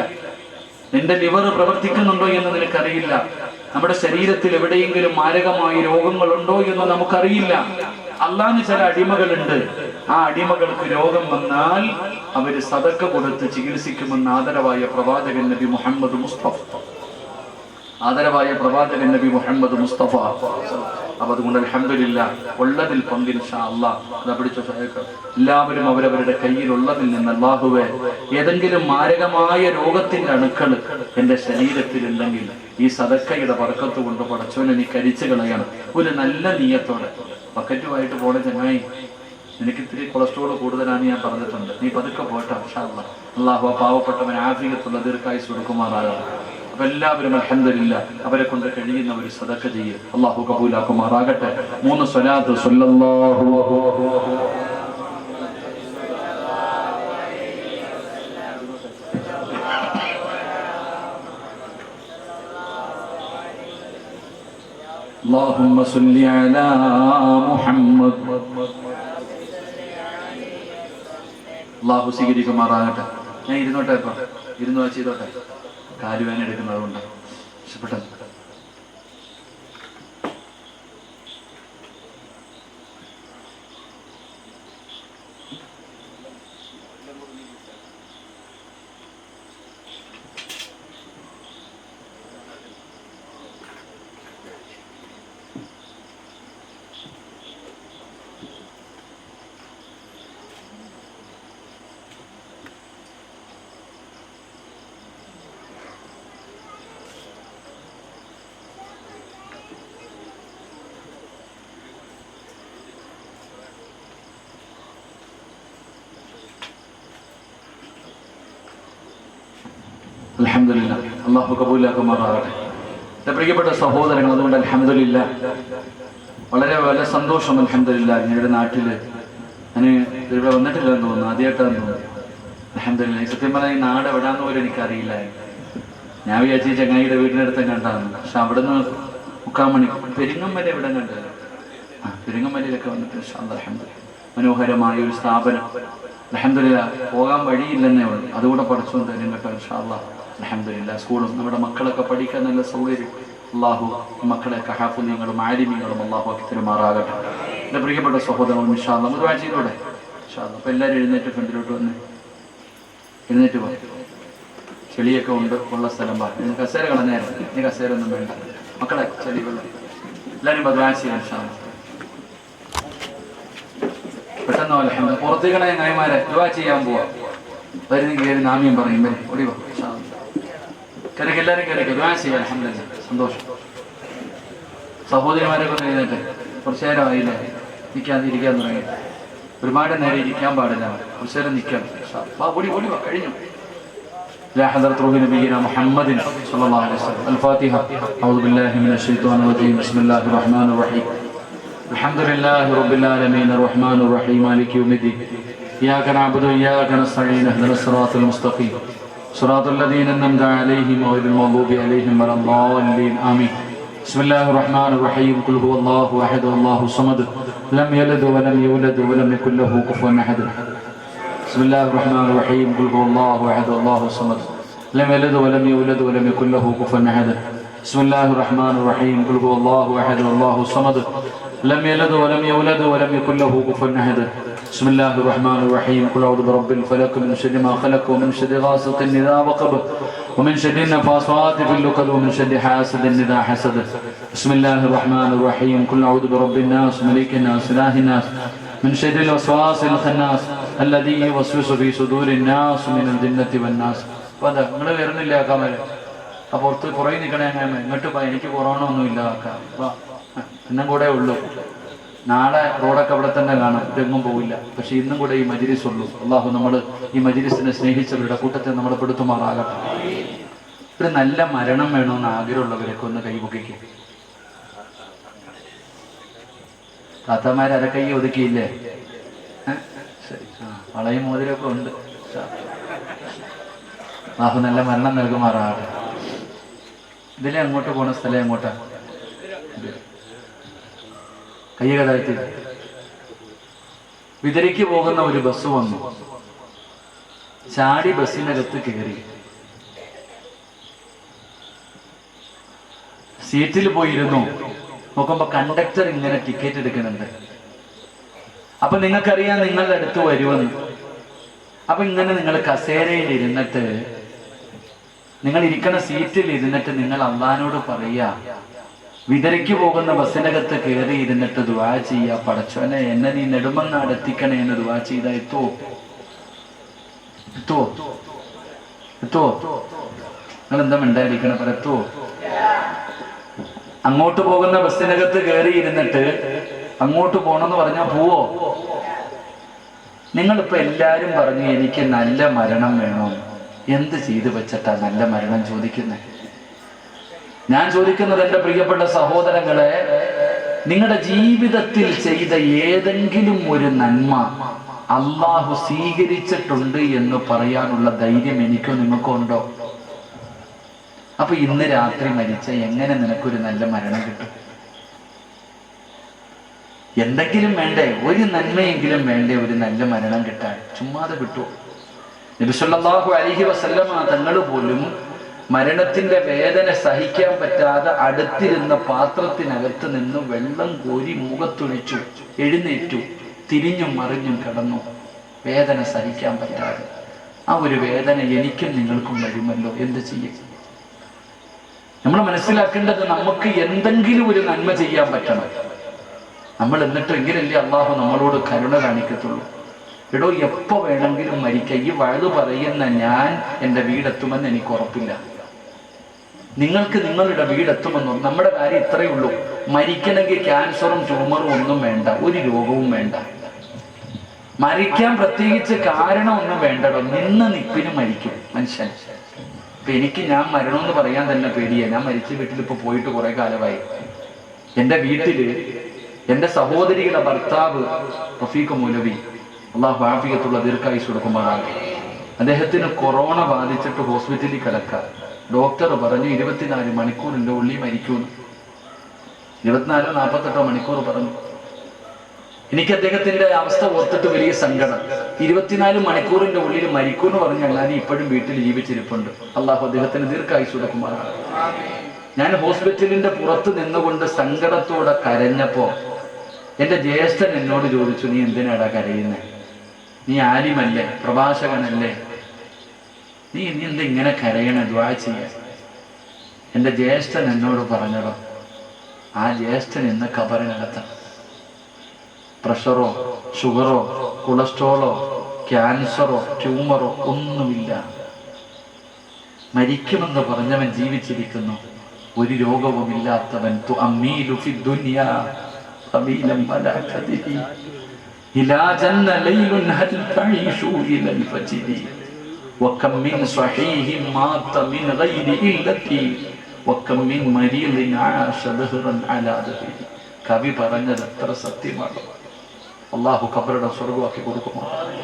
നിന്റെ ലിവർ പ്രവർത്തിക്കുന്നുണ്ടോ എന്ന് നിനക്കറിയില്ല. നമ്മുടെ ശരീരത്തിൽ എവിടെയെങ്കിലും മാരകമായ രോഗങ്ങളുണ്ടോ എന്ന് നമുക്കറിയില്ല. അല്ലാഹുവിന് ചില അടിമകളുണ്ട്. ആ അടിമകൾക്ക് രോഗം വന്നാൽ അവര് സദക്ക കൊടുത്ത് ചികിത്സിക്കുമെന്ന് ആദരവായ പ്രവാചകൻ നബി മുഹമ്മദ് മുസ്തഫ അപ്പൊ അതുകൊണ്ട് അൽഹംദുലില്ലാഹ് ഉള്ളതിൽ പങ്ക് ഇൻഷാ അല്ലാഹ് പിടിച്ച എല്ലാവരും അവരവരുടെ കയ്യിലുള്ളതിൽ നിന്ന് അല്ലാഹുവേ ഏതെങ്കിലും മാരകമായ രോഗത്തിന്റെ അണുക്കൾ എന്റെ ശരീരത്തിലുണ്ടെങ്കിൽ ഈ സദക്കയുടെ ബർക്കത്ത് കൊണ്ട് പടച്ചോനെ നീ കരിച്ചു കളയണം. ഒരു നല്ല നീയത്തോടെ ബക്കറ്റുമായിട്ട് പോണ ചങ്ങായി, എനിക്ക് ഇത്തിരി കൊളസ്ട്രോൾ കൂടുതലാണ് ഞാൻ പറഞ്ഞിട്ടുണ്ട്, നീ പതുക്കെ പോട്ടെ ഇൻഷാ അല്ലാഹ്. അല്ലാഹു ആ പാവപ്പെട്ടവൻ ആഫിയത്തുള്ള ദീർഘായുസ്സ് കൊടുക്കുമാറാകണം. അപ്പൊ എല്ലാവരും അൽഹംദുലില്ലാഹ് അവരെ കൊണ്ട് കഴിയുന്ന ഒരു സദക്ക ചെയ്യും. അല്ലാഹു കബൂലാക്കുമാറാകട്ടെ. 3 സ്വലാത്ത് സ്വല്ലല്ലാഹു اللهم صل على محمد. അല്ലാഹു സ്വീകരിക്കുമാറാകട്ടെ. ഞാൻ ഇരുന്നോട്ടെ, ഇപ്പൊ ഇരുന്നു ചെയ്തോട്ടെ, കാലുവേന എടുക്കുന്നതുകൊണ്ട് ഇഷ്ടപ്പെട്ടത്. അൽഹംദുലില്ലാഹ് അല്ലാഹു കബൂലാക്കുമാറാകട്ടെ. എൻ്റെ പ്രിയപ്പെട്ട സഹോദരങ്ങൾ, അതുകൊണ്ട് അൽഹംദുലില്ലാഹ് വളരെ വളരെ സന്തോഷം. അൽഹംദുലില്ലാഹ് ഞങ്ങളുടെ നാട്ടില് ഞാൻ ഇവിടെ വന്നിട്ടില്ലെന്ന് തോന്നുന്നു, ആദ്യമായിട്ടാന്ന് തോന്നുന്നു. അൽഹംദുലില്ലാഹ് സത്യം പറഞ്ഞാൽ ഈ നാട് എവിടാന്ന് പോലും എനിക്കറിയില്ലായിരുന്നു. ഞാൻ വിചാരിച്ച ചങ്ങായിയുടെ വീടിനടുത്ത് കണ്ടാന്ന്. പക്ഷെ അവിടുന്ന് 3 മണി പെരിങ്ങമല എവിടെ കണ്ടത്, പെരിങ്ങമലയിലൊക്കെ വന്നിട്ട് അൽഹംദുലില്ലാഹ് മനോഹരമായ ഒരു സ്ഥാപനം. അൽഹംദുലില്ലാഹ് പോകാൻ വഴിയില്ലെന്നേ ഉള്ളൂ, അതുകൂടെ പഠിച്ചുകൊണ്ട് തന്നെ കേട്ടോ ഇൻഷാ അല്ലാഹ്. അൽഹംദുലില്ലാഹ് സ്കൂളും നമ്മുടെ മക്കളൊക്കെ പഠിക്കാൻ നല്ല സൗകര്യം. അല്ലാഹു മക്കളെയൊക്കെ ഹാഫിളീങ്ങളും ആലിമീങ്ങളും അല്ലാഹു ആക്കി തരുമാറാകട്ടെ. എൻ്റെ പ്രിയപ്പെട്ട സഹോദരങ്ങളും ഇൻഷാ അല്ലാഹ് ദുആ ചെയ്തോടെ ഇൻഷാ അല്ലാഹ്. അപ്പോൾ എല്ലാവരും എഴുന്നേറ്റ് ഫ്രണ്ടിലോട്ട് വന്ന് എഴുന്നേറ്റ് പോ. ചെളിയൊക്കെ ഉണ്ട് ഉള്ള സ്ഥലം പാ. കസേര കളഞ്ഞായിരുന്നു, ഇനി കസേര ഒന്നും വേണ്ട മക്കളെ, ചെളി വെള്ളം എല്ലാവരും ദുആ ചെയ്യാം ഇൻഷാ അല്ലാഹ്. പെട്ടെന്ന് അൽഹംദുലില്ലാഹ് പുറത്തേക്കണ ചങ്ങായിമാരെ ദുആ ചെയ്യാൻ പോവാ. വരുന്ന കയറി നാമിയും പറയും ഓടിവാ കരക്ക്, എല്ലാവരും കരക്ക് ദുആ ചെയ്യാം. അൽഹംദുലില്ലാഹ് സന്തോഷം. സഹോദരിമാരൊക്കെ ഒന്ന് എഴുന്നേറ്റ്, കുറച്ചു നേരം ആയില്ലേ ഇരിക്കാൻ തുടങ്ങി. ഒരുപാട് നേരം ഇരിക്കാൻ പാടില്ല, കുറച്ചു നേരം നിൽക്കാം. ഓടിവാ കഴിഞ്ഞു. لا حضرة روح نبينا محمد صلى الله عليه وسلم. الفاتحة. أعوذ بالله من الشيطان الرجيم. بسم الله الرحمن الرحيم. الحمد لله رب العالمين الرحمن الرحيم مالك يوم الدين. إياك نعبد وإياك نستعين اهدنا الصراط المستقيم صراط الذين أنعمت عليهم غير المغضوب عليهم ولا الضالين آمين. بسم الله الرحمن الرحيم. قل هو الله أحد الله الصمد لم يلد ولم يولد ولم يكن له كفوا أحد. بسم الله الرحمن الرحيم. قل هو الله أحد الله الصمد لم يلد ولم يولد ولم يكن له كفوا أحد. بسم الله الرحمن الرحيم. قل هو الله أحد الله الصمد لم يلد ولم يولد ولم يكن له كفوا أحد. بسم الله الرحمن الرحيم. قل أعوذ برب الفلق من شر ما خلق ومن شر غاسق إذا وقب ومن شر النفاثات في العقد ومن شر حاسد إذا حسد. بسم الله الرحمن الرحيم. قل أعوذ برب الناس ملك الناس إله الناس من شر الوسواس الخناس الذي يوسوس في صدور الناس من الجنة والناس. അപ്പോൾ നിങ്ങൾ വരുന്നില്ല ആക്കാമല്ലേ? ആ പുറത്ത് കുറേ നിൽക്കണേ, ഇങ്ങോട്ട് എനിക്ക് കൊറോണ ഒന്നും ഇല്ല ആക്കാം, ഇന്നും കൂടെ ഉള്ളൂ. നാളെ റോഡൊക്കെ അവിടെ തന്നെ കാണാം, ഇതെങ്ങും പോവില്ല. പക്ഷെ ഇന്നും കൂടെ ഈ മജ്‌ലിസ് ഉള്ളൂ. അല്ലാഹു നമ്മൾ ഈ മജ്‌ലിസിനെ സ്നേഹിച്ചവരുടെ കൂട്ടത്തെ നമ്മളെ പെടുത്തുമാറാകട്ടെ. ഒരു നല്ല മരണം വേണമെന്ന് ആഗ്രഹമുള്ളവരൊക്കെ ഒന്ന് കൈപൊക്കിക്കും. താത്തമാരെ അരക്കൈ ഒതുക്കിയില്ലേ? ശരി, വളയും മോതിരൊക്കെ ഉണ്ട്. അല്ലാഹു നല്ല മരണം നൽകുമാറാകട്ടെ. ഇതിലെ അങ്ങോട്ട് പോണ സ്ഥലം എങ്ങോട്ടാ? കയ്യകതാഴ്ത്തി വിതരിക്ക് പോകുന്ന ഒരു ബസ് വന്നു. ചാടി ബസ്സിനകത്ത് കയറി. സീറ്റിൽ പോയിരുന്നു. നോക്കുമ്പോ കണ്ടക്ടർ ഇങ്ങനെ ടിക്കറ്റ് എടുക്കുന്നുണ്ട്. അപ്പൊ നിങ്ങൾക്കറിയാം നിങ്ങളുടെ അടുത്ത് വരുമെന്ന്. അപ്പൊ ഇങ്ങനെ നിങ്ങൾ കസേരയിൽ ഇരുന്നിട്ട്, നിങ്ങൾ ഇരിക്കുന്ന സീറ്റിൽ ഇരുന്നിട്ട് നിങ്ങൾ അള്ളാനോട് പറയാ, വിതരയ്ക്ക് പോകുന്ന ബസ്സിനകത്ത് കയറി ഇരുന്നിട്ട് ദുആ ചെയ്യാ, പടച്ചോനെ എന്നെ നീ നെടുമങ്ങാട് എത്തിക്കണേ എന്ന് ദുആ ചെയ്താ എത്തുവോ? നിങ്ങൾ എന്താ മിണ്ടായിരിക്കണം, എത്തുവോ? അങ്ങോട്ട് പോകുന്ന ബസ്സിനകത്ത് കയറി ഇരുന്നിട്ട് അങ്ങോട്ട് പോണെന്ന് പറഞ്ഞാൽ പോവോ? നിങ്ങളിപ്പോ എല്ലാരും പറഞ്ഞു എനിക്ക് നല്ല മരണം വേണോ. എന്ത് ചെയ്തു വെച്ചിട്ടാ നല്ല മരണം ചോദിക്കുന്നത്? ഞാൻ ചോദിക്കുന്നത് എന്റെ പ്രിയപ്പെട്ട സഹോദരങ്ങളെ, നിങ്ങളുടെ ജീവിതത്തിൽ ചെയ്ത ഏതെങ്കിലും ഒരു നന്മ അള്ളാഹു സ്വീകരിച്ചിട്ടുണ്ട് എന്ന് പറയാനുള്ള ധൈര്യം എനിക്കോ നിങ്ങൾക്കോ ഉണ്ടോ? അപ്പൊ ഇന്ന് രാത്രി മരിച്ച എങ്ങനെ നിനക്കൊരു നല്ല മരണം കിട്ടും? എന്തെങ്കിലും വേണ്ടേ? ഒരു നന്മയെങ്കിലും വേണ്ടേ ഒരു നല്ല മരണം കിട്ടാൻ? ചുമ്മാതെ കിട്ടുമോ? നബി സല്ലല്ലാഹു അലൈഹി വസല്ലമ തങ്ങൾ പോലും മരണത്തിന്റെ വേദന സഹിക്കാൻ പറ്റാതെ അടുത്തിരുന്ന പാത്രത്തിനകത്ത് നിന്ന് വെള്ളം കോരി മുഖത്തൊഴിച്ചു, എഴുന്നേറ്റു, തിരിഞ്ഞും മറിഞ്ഞും കിടന്നു, വേദന സഹിക്കാൻ പറ്റാതെ. ആ ഒരു വേദന എനിക്കും നിങ്ങൾക്കും വരുമല്ലോ, എന്ത് ചെയ്യും? നമ്മൾ മനസ്സിലാക്കേണ്ടത് നമുക്ക് എന്തെങ്കിലും ഒരു നന്മ ചെയ്യാൻ പറ്റണം. നമ്മൾ എന്നിട്ട് എങ്കിലല്ലേ അള്ളാഹു നമ്മളോട് കരുണ കാണിക്കത്തുള്ളൂ. എടോ, എപ്പോ വേണമെങ്കിലും മരിക്കാം. ഈ വഴുതു പറയുന്ന ഞാൻ എൻ്റെ വീടെത്തുമെന്ന് എനിക്ക് ഉറപ്പില്ല. നിങ്ങൾക്ക് നിങ്ങളുടെ വീടെത്തുമെന്നോ? നമ്മുടെ കാര്യം ഇത്രയേ ഉള്ളൂ. മരിക്കണമെങ്കിൽ ക്യാൻസറും ട്യൂമറും ഒന്നും വേണ്ട, ഒരു രോഗവും വേണ്ട. മരിക്കാൻ പ്രത്യേകിച്ച് കാരണമൊന്നും വേണ്ടടോ. നിന്ന് നിപ്പിന് മരിക്കും മനുഷ്യൻ. ഇപ്പൊ ഞാൻ മരണമെന്ന് പറയാൻ തന്നെ പേടിയാ. ഞാൻ മരിച്ച വീട്ടിൽ ഇപ്പൊ പോയിട്ട് കുറെ കാലമായി. എൻ്റെ വീട്ടില് എൻ്റെ സഹോദരിയുടെ ഭർത്താവ് റഫീഖ് മൗലവി, അള്ളാഹു ആഫിയത്തുള്ള ദീർഘായുസ്സ് കൊടുക്കുമാറാണ്. അദ്ദേഹത്തിന് കൊറോണ ബാധിച്ചിട്ട് ഹോസ്പിറ്റലിൽ കിടക്കാം. ഡോക്ടർ പറഞ്ഞു 24 മണിക്കൂറിൻ്റെ ഉള്ളിൽ മരിക്കുമെന്ന്. 24-48 മണിക്കൂർ പറഞ്ഞു. എനിക്ക് അദ്ദേഹത്തിന്റെ അവസ്ഥ ഓർത്തിട്ട് വലിയ സങ്കടം. 24 മണിക്കൂറിന്റെ ഉള്ളിൽ മരിക്കുമെന്ന് പറഞ്ഞാൽ ഞാൻ ഇപ്പോഴും വീട്ടിൽ ജീവിച്ചിരിപ്പുണ്ട്. അള്ളാഹു അദ്ദേഹത്തിന് ദീർഘായുസ്സ് കൊടുക്കുമാറാണ്. ഞാൻ ഹോസ്പിറ്റലിന്റെ പുറത്ത് നിന്നുകൊണ്ട് സങ്കടത്തോടെ കരഞ്ഞപ്പോ എൻ്റെ ജ്യേഷ്ഠൻ എന്നോട് ചോദിച്ചു, നീ എന്തിനാടാ കരയുന്നേ? നീ ആലിമല്ലേ, പ്രഭാഷകനല്ലേ, നീ എന്താ ഇങ്ങനെ കരയണ? ദുആ ചെയ്യാൻ. എൻ്റെ ജ്യേഷ്ഠൻ എന്നോട് പറഞ്ഞതോ, ആ ജ്യേഷ്ഠൻ ഇന്ന് ഖബറിനകത്താണ്. പ്രഷറോ ഷുഗറോ കൊളസ്ട്രോളോ ക്യാൻസറോ ട്യൂമറോ ഒന്നുമില്ല. മരിക്കുമെന്ന് പറഞ്ഞവൻ ജീവിച്ചിരിക്കുന്നു. ഒരു രോഗവുമില്ലാത്തവൻ. കവി പറഞ്ഞത് എത്ര സത്യമാണ്. അള്ളാഹു ഖബറുടെ സ്വർഗമാക്കി കൊടുക്കുമാറാകട്ടെ.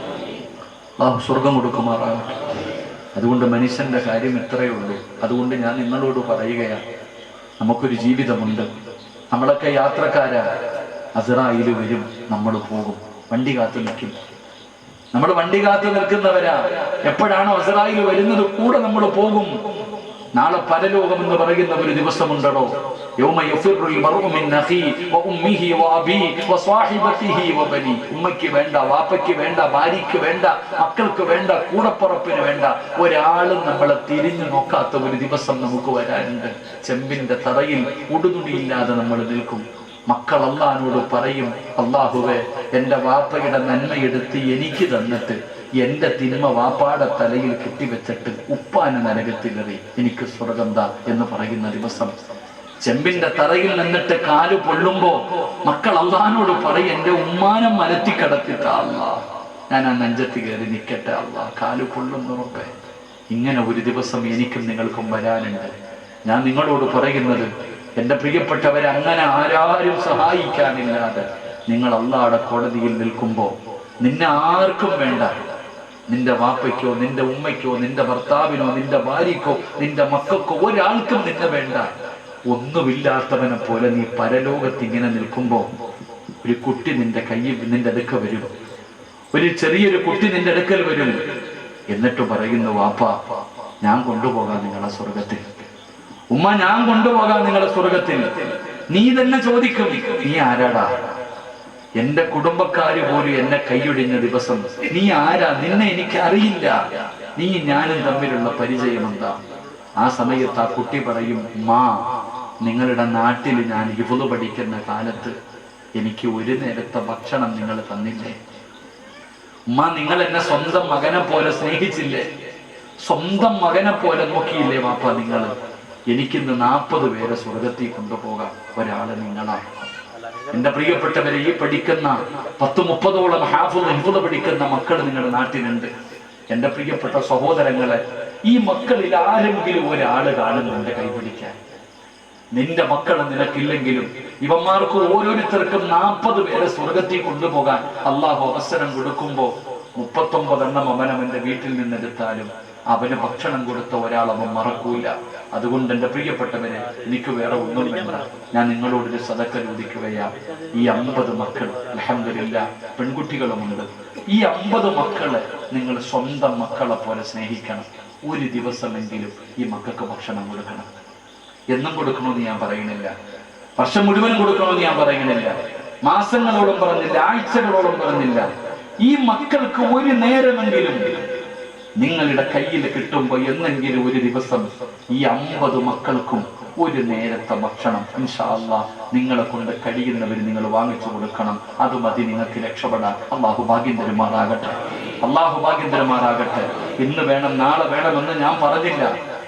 അള്ളാഹു സ്വർഗം കൊടുക്കുമാറാകട്ടെ. അതുകൊണ്ട് മനുഷ്യന്റെ കാര്യം ഇത്രയേ ഉള്ളൂ. അതുകൊണ്ട് ഞാൻ നിങ്ങളോട് പറയുകയാണ്, നമുക്കൊരു ജീവിതമുണ്ട്. നമ്മളൊക്കെ യാത്രക്കാരാ. അസ്റായീൽ വരും, നമ്മൾ പോകും. വണ്ടി കാത്തു നിൽക്കും. നമ്മൾ വണ്ടി കാത്തു നിൽക്കുന്നവരാ. എപ്പോഴാണോ അസ്റായീൽ വരുന്നത് കൂടെ നമ്മൾ പോകും. നാളെ പരലോകം എന്ന് പറയുന്ന ഒരു ദിവസമുണ്ടോ. ഉമ്മയ്ക്ക് വേണ്ട, വാപ്പയ്ക്ക് വേണ്ട, ഭാര്യയ്ക്ക് വേണ്ട, മക്കൾക്ക് വേണ്ട, കൂടപ്പുറപ്പിന് വേണ്ട, ഒരാളും നമ്മളെ തിരിഞ്ഞു നോക്കാത്ത ഒരു ദിവസം നമുക്ക് വരാനുണ്ട്. ചെമ്പിന്റെ തറയിൽ ഉടുതുണിയില്ലാതെ നമ്മൾ നിൽക്കും. മക്കൾ അള്ളാഹിനോട് പറയും, അള്ളാഹുവേ, എൻ്റെ വാപ്പയുടെ നന്മയെടുത്ത് എനിക്ക് തന്നിട്ട് എൻ്റെ തിന്മ വാപ്പാടെ തലയിൽ കെട്ടിവെച്ചിട്ട് ഉപ്പാന നരകത്തിലെറി, എനിക്ക് സ്വർഗം താ എന്ന് പറയുന്ന ദിവസം. ചെമ്പിന്റെ തറയിൽ നിന്നിട്ട് കാല് പൊള്ളുമ്പോ മക്കൾ അള്ളാഹിനോട് പറയും, എൻ്റെ ഉമ്മാനം മലത്തി കിടത്തിട്ട അല്ലാ, ഞാൻ ആ നെഞ്ചത്ത് കയറി നിൽക്കട്ടെ അല്ലാ, കാല് പൊള്ളുന്നുറപ്പേ. ഇങ്ങനെ ഒരു ദിവസം എനിക്കും നിങ്ങൾക്കും വരാനുണ്ട്. ഞാൻ നിങ്ങളോട് പറയുന്നത്, എൻ്റെ പ്രിയപ്പെട്ടവരെ, അങ്ങനെ ആരാരും സഹായിക്കാനില്ലാതെ നിങ്ങൾ അള്ളാഹുടെ കോടതിയിൽ നിൽക്കുമ്പോ നിന്നെ ആർക്കും വേണ്ട. നിന്റെ വാപ്പയ്ക്കോ നിന്റെ ഉമ്മയ്ക്കോ നിന്റെ ഭർത്താവിനോ നിന്റെ ഭാര്യക്കോ നിന്റെ മക്കൾക്കോ ഒരാൾക്കും നിന്നെ വേണ്ട. ഒന്നുമില്ലാത്തവനെ പോലെ നീ പരലോകത്ത് ഇങ്ങനെ നിൽക്കുമ്പോ ഒരു കുട്ടി നിന്റെ കയ്യിൽ നിന്റെ അടുക്ക വരും. ഒരു ചെറിയൊരു കുട്ടി നിന്റെ അടുക്കൽ വരും. എന്നിട്ട് പറയുന്നു, വാപ്പ, ഞാൻ കൊണ്ടുപോകാം നിങ്ങളെ സ്വർഗത്തിൽ. ഉമ്മ ഞാൻ കൊണ്ടുപോകാം നിങ്ങളെ സ്വർഗത്തിൽ. നീ തന്നെ ചോദിക്കും, നീ ആരാടാ? എന്റെ കുടുംബക്കാര് പോലും എന്നെ കൈയൊഴിഞ്ഞ ദിവസം നീ ആരാ? നിന്നെ എനിക്ക് അറിയില്ല. നീ ഞാനും തമ്മിലുള്ള പരിചയം എന്താ? ആ സമയത്ത് ആ കുട്ടി പറയും, മാ നിങ്ങളുടെ നാട്ടിൽ ഞാൻ ഹിഫ്ള് പഠിക്കുന്ന കാലത്ത് എനിക്ക് ഒരു നേരത്തെ ഭക്ഷണം നിങ്ങൾ തന്നില്ലേ? ഉമ്മ നിങ്ങൾ എന്നെ സ്വന്തം മകനെ പോലെ സ്നേഹിച്ചില്ലേ? സ്വന്തം മകനെ പോലെ നോക്കിയില്ലേ വാപ്പ നിങ്ങൾ? എനിക്കിന്ന് 40 പേരെ സ്വർഗത്തിൽ കൊണ്ടുപോകാം. ഒരാള് നിങ്ങളാണ്. എന്റെ പ്രിയപ്പെട്ടവരെ, ഈ പഠിക്കുന്ന 10-30ഓളം ഹിഫ്ള് പഠിക്കുന്ന മക്കൾ നിങ്ങളുടെ നാട്ടിലുണ്ട്. എന്റെ പ്രിയപ്പെട്ട സഹോദരങ്ങളെ, ഈ മക്കളിൽ ആരെങ്കിലും ഒരാള് കാണുന്നുണ്ട് കൈപിടിക്കാൻ. നിന്റെ മക്കൾ നിനക്കില്ലെങ്കിലും ഇവന്മാർക്ക് ഓരോരുത്തർക്കും 40 പേരെ സ്വർഗത്തിൽ കൊണ്ടുപോകാൻ അള്ളാഹു അവസരം കൊടുക്കുമ്പോ 39 എണ്ണം അവനവന്റെ വീട്ടിൽ നിന്നെടുത്താലും അവന് ഭക്ഷണം കൊടുത്ത ഒരാൾ അവൻ മറക്കൂല. അതുകൊണ്ട് എന്റെ പ്രിയപ്പെട്ടവരെ, എനിക്ക് വേറെ ഒന്നും വേണ്ട. ഞാൻ നിങ്ങളോടൊരു സദക്ക ചോദിക്കുകയാണ്. ഈ 50 മക്കൾ, അൽഹംദുലില്ലാ പെൺകുട്ടികളുമുണ്ട്. ഈ 50 മക്കളെ നിങ്ങൾ സ്വന്തം മക്കളെ പോലെ സ്നേഹിക്കണം. ഒരു ദിവസമെങ്കിലും ഈ മക്കൾക്ക് ഭക്ഷണം കൊടുക്കണം. എന്നും കൊടുക്കണമെന്ന് ഞാൻ പറയുന്നില്ല, വർഷം മുഴുവൻ കൊടുക്കണമെന്ന് ഞാൻ പറയുന്നില്ല, മാസങ്ങളോളം പറഞ്ഞില്ല, ആഴ്ചകളോളം പറഞ്ഞില്ല. ഈ മക്കൾക്ക് ഒരു നേരമെങ്കിലും നിങ്ങളുടെ കയ്യിൽ കിട്ടുമ്പോ എന്നെങ്കിലും ഒരു ദിവസം ഈ 50 മക്കൾക്കും ഒരു നേരത്തെ ഭക്ഷണം ഇൻഷാ അല്ലാഹ് നിങ്ങളെ കൊണ്ട് കഴിയുന്നവർ നിങ്ങൾ വാങ്ങിച്ചു കൊടുക്കണം. അത് മതി നിങ്ങൾക്ക് രക്ഷപ്പെടാൻ. അള്ളാഹു ഭാഗ്യം തരുമാറാകട്ടെ. അള്ളാഹു ഭാഗ്യം തരുമാറാകട്ടെ. ഇന്ന് വേണം നാളെ വേണമെന്ന് ഞാൻ പറഞ്ഞില്ല.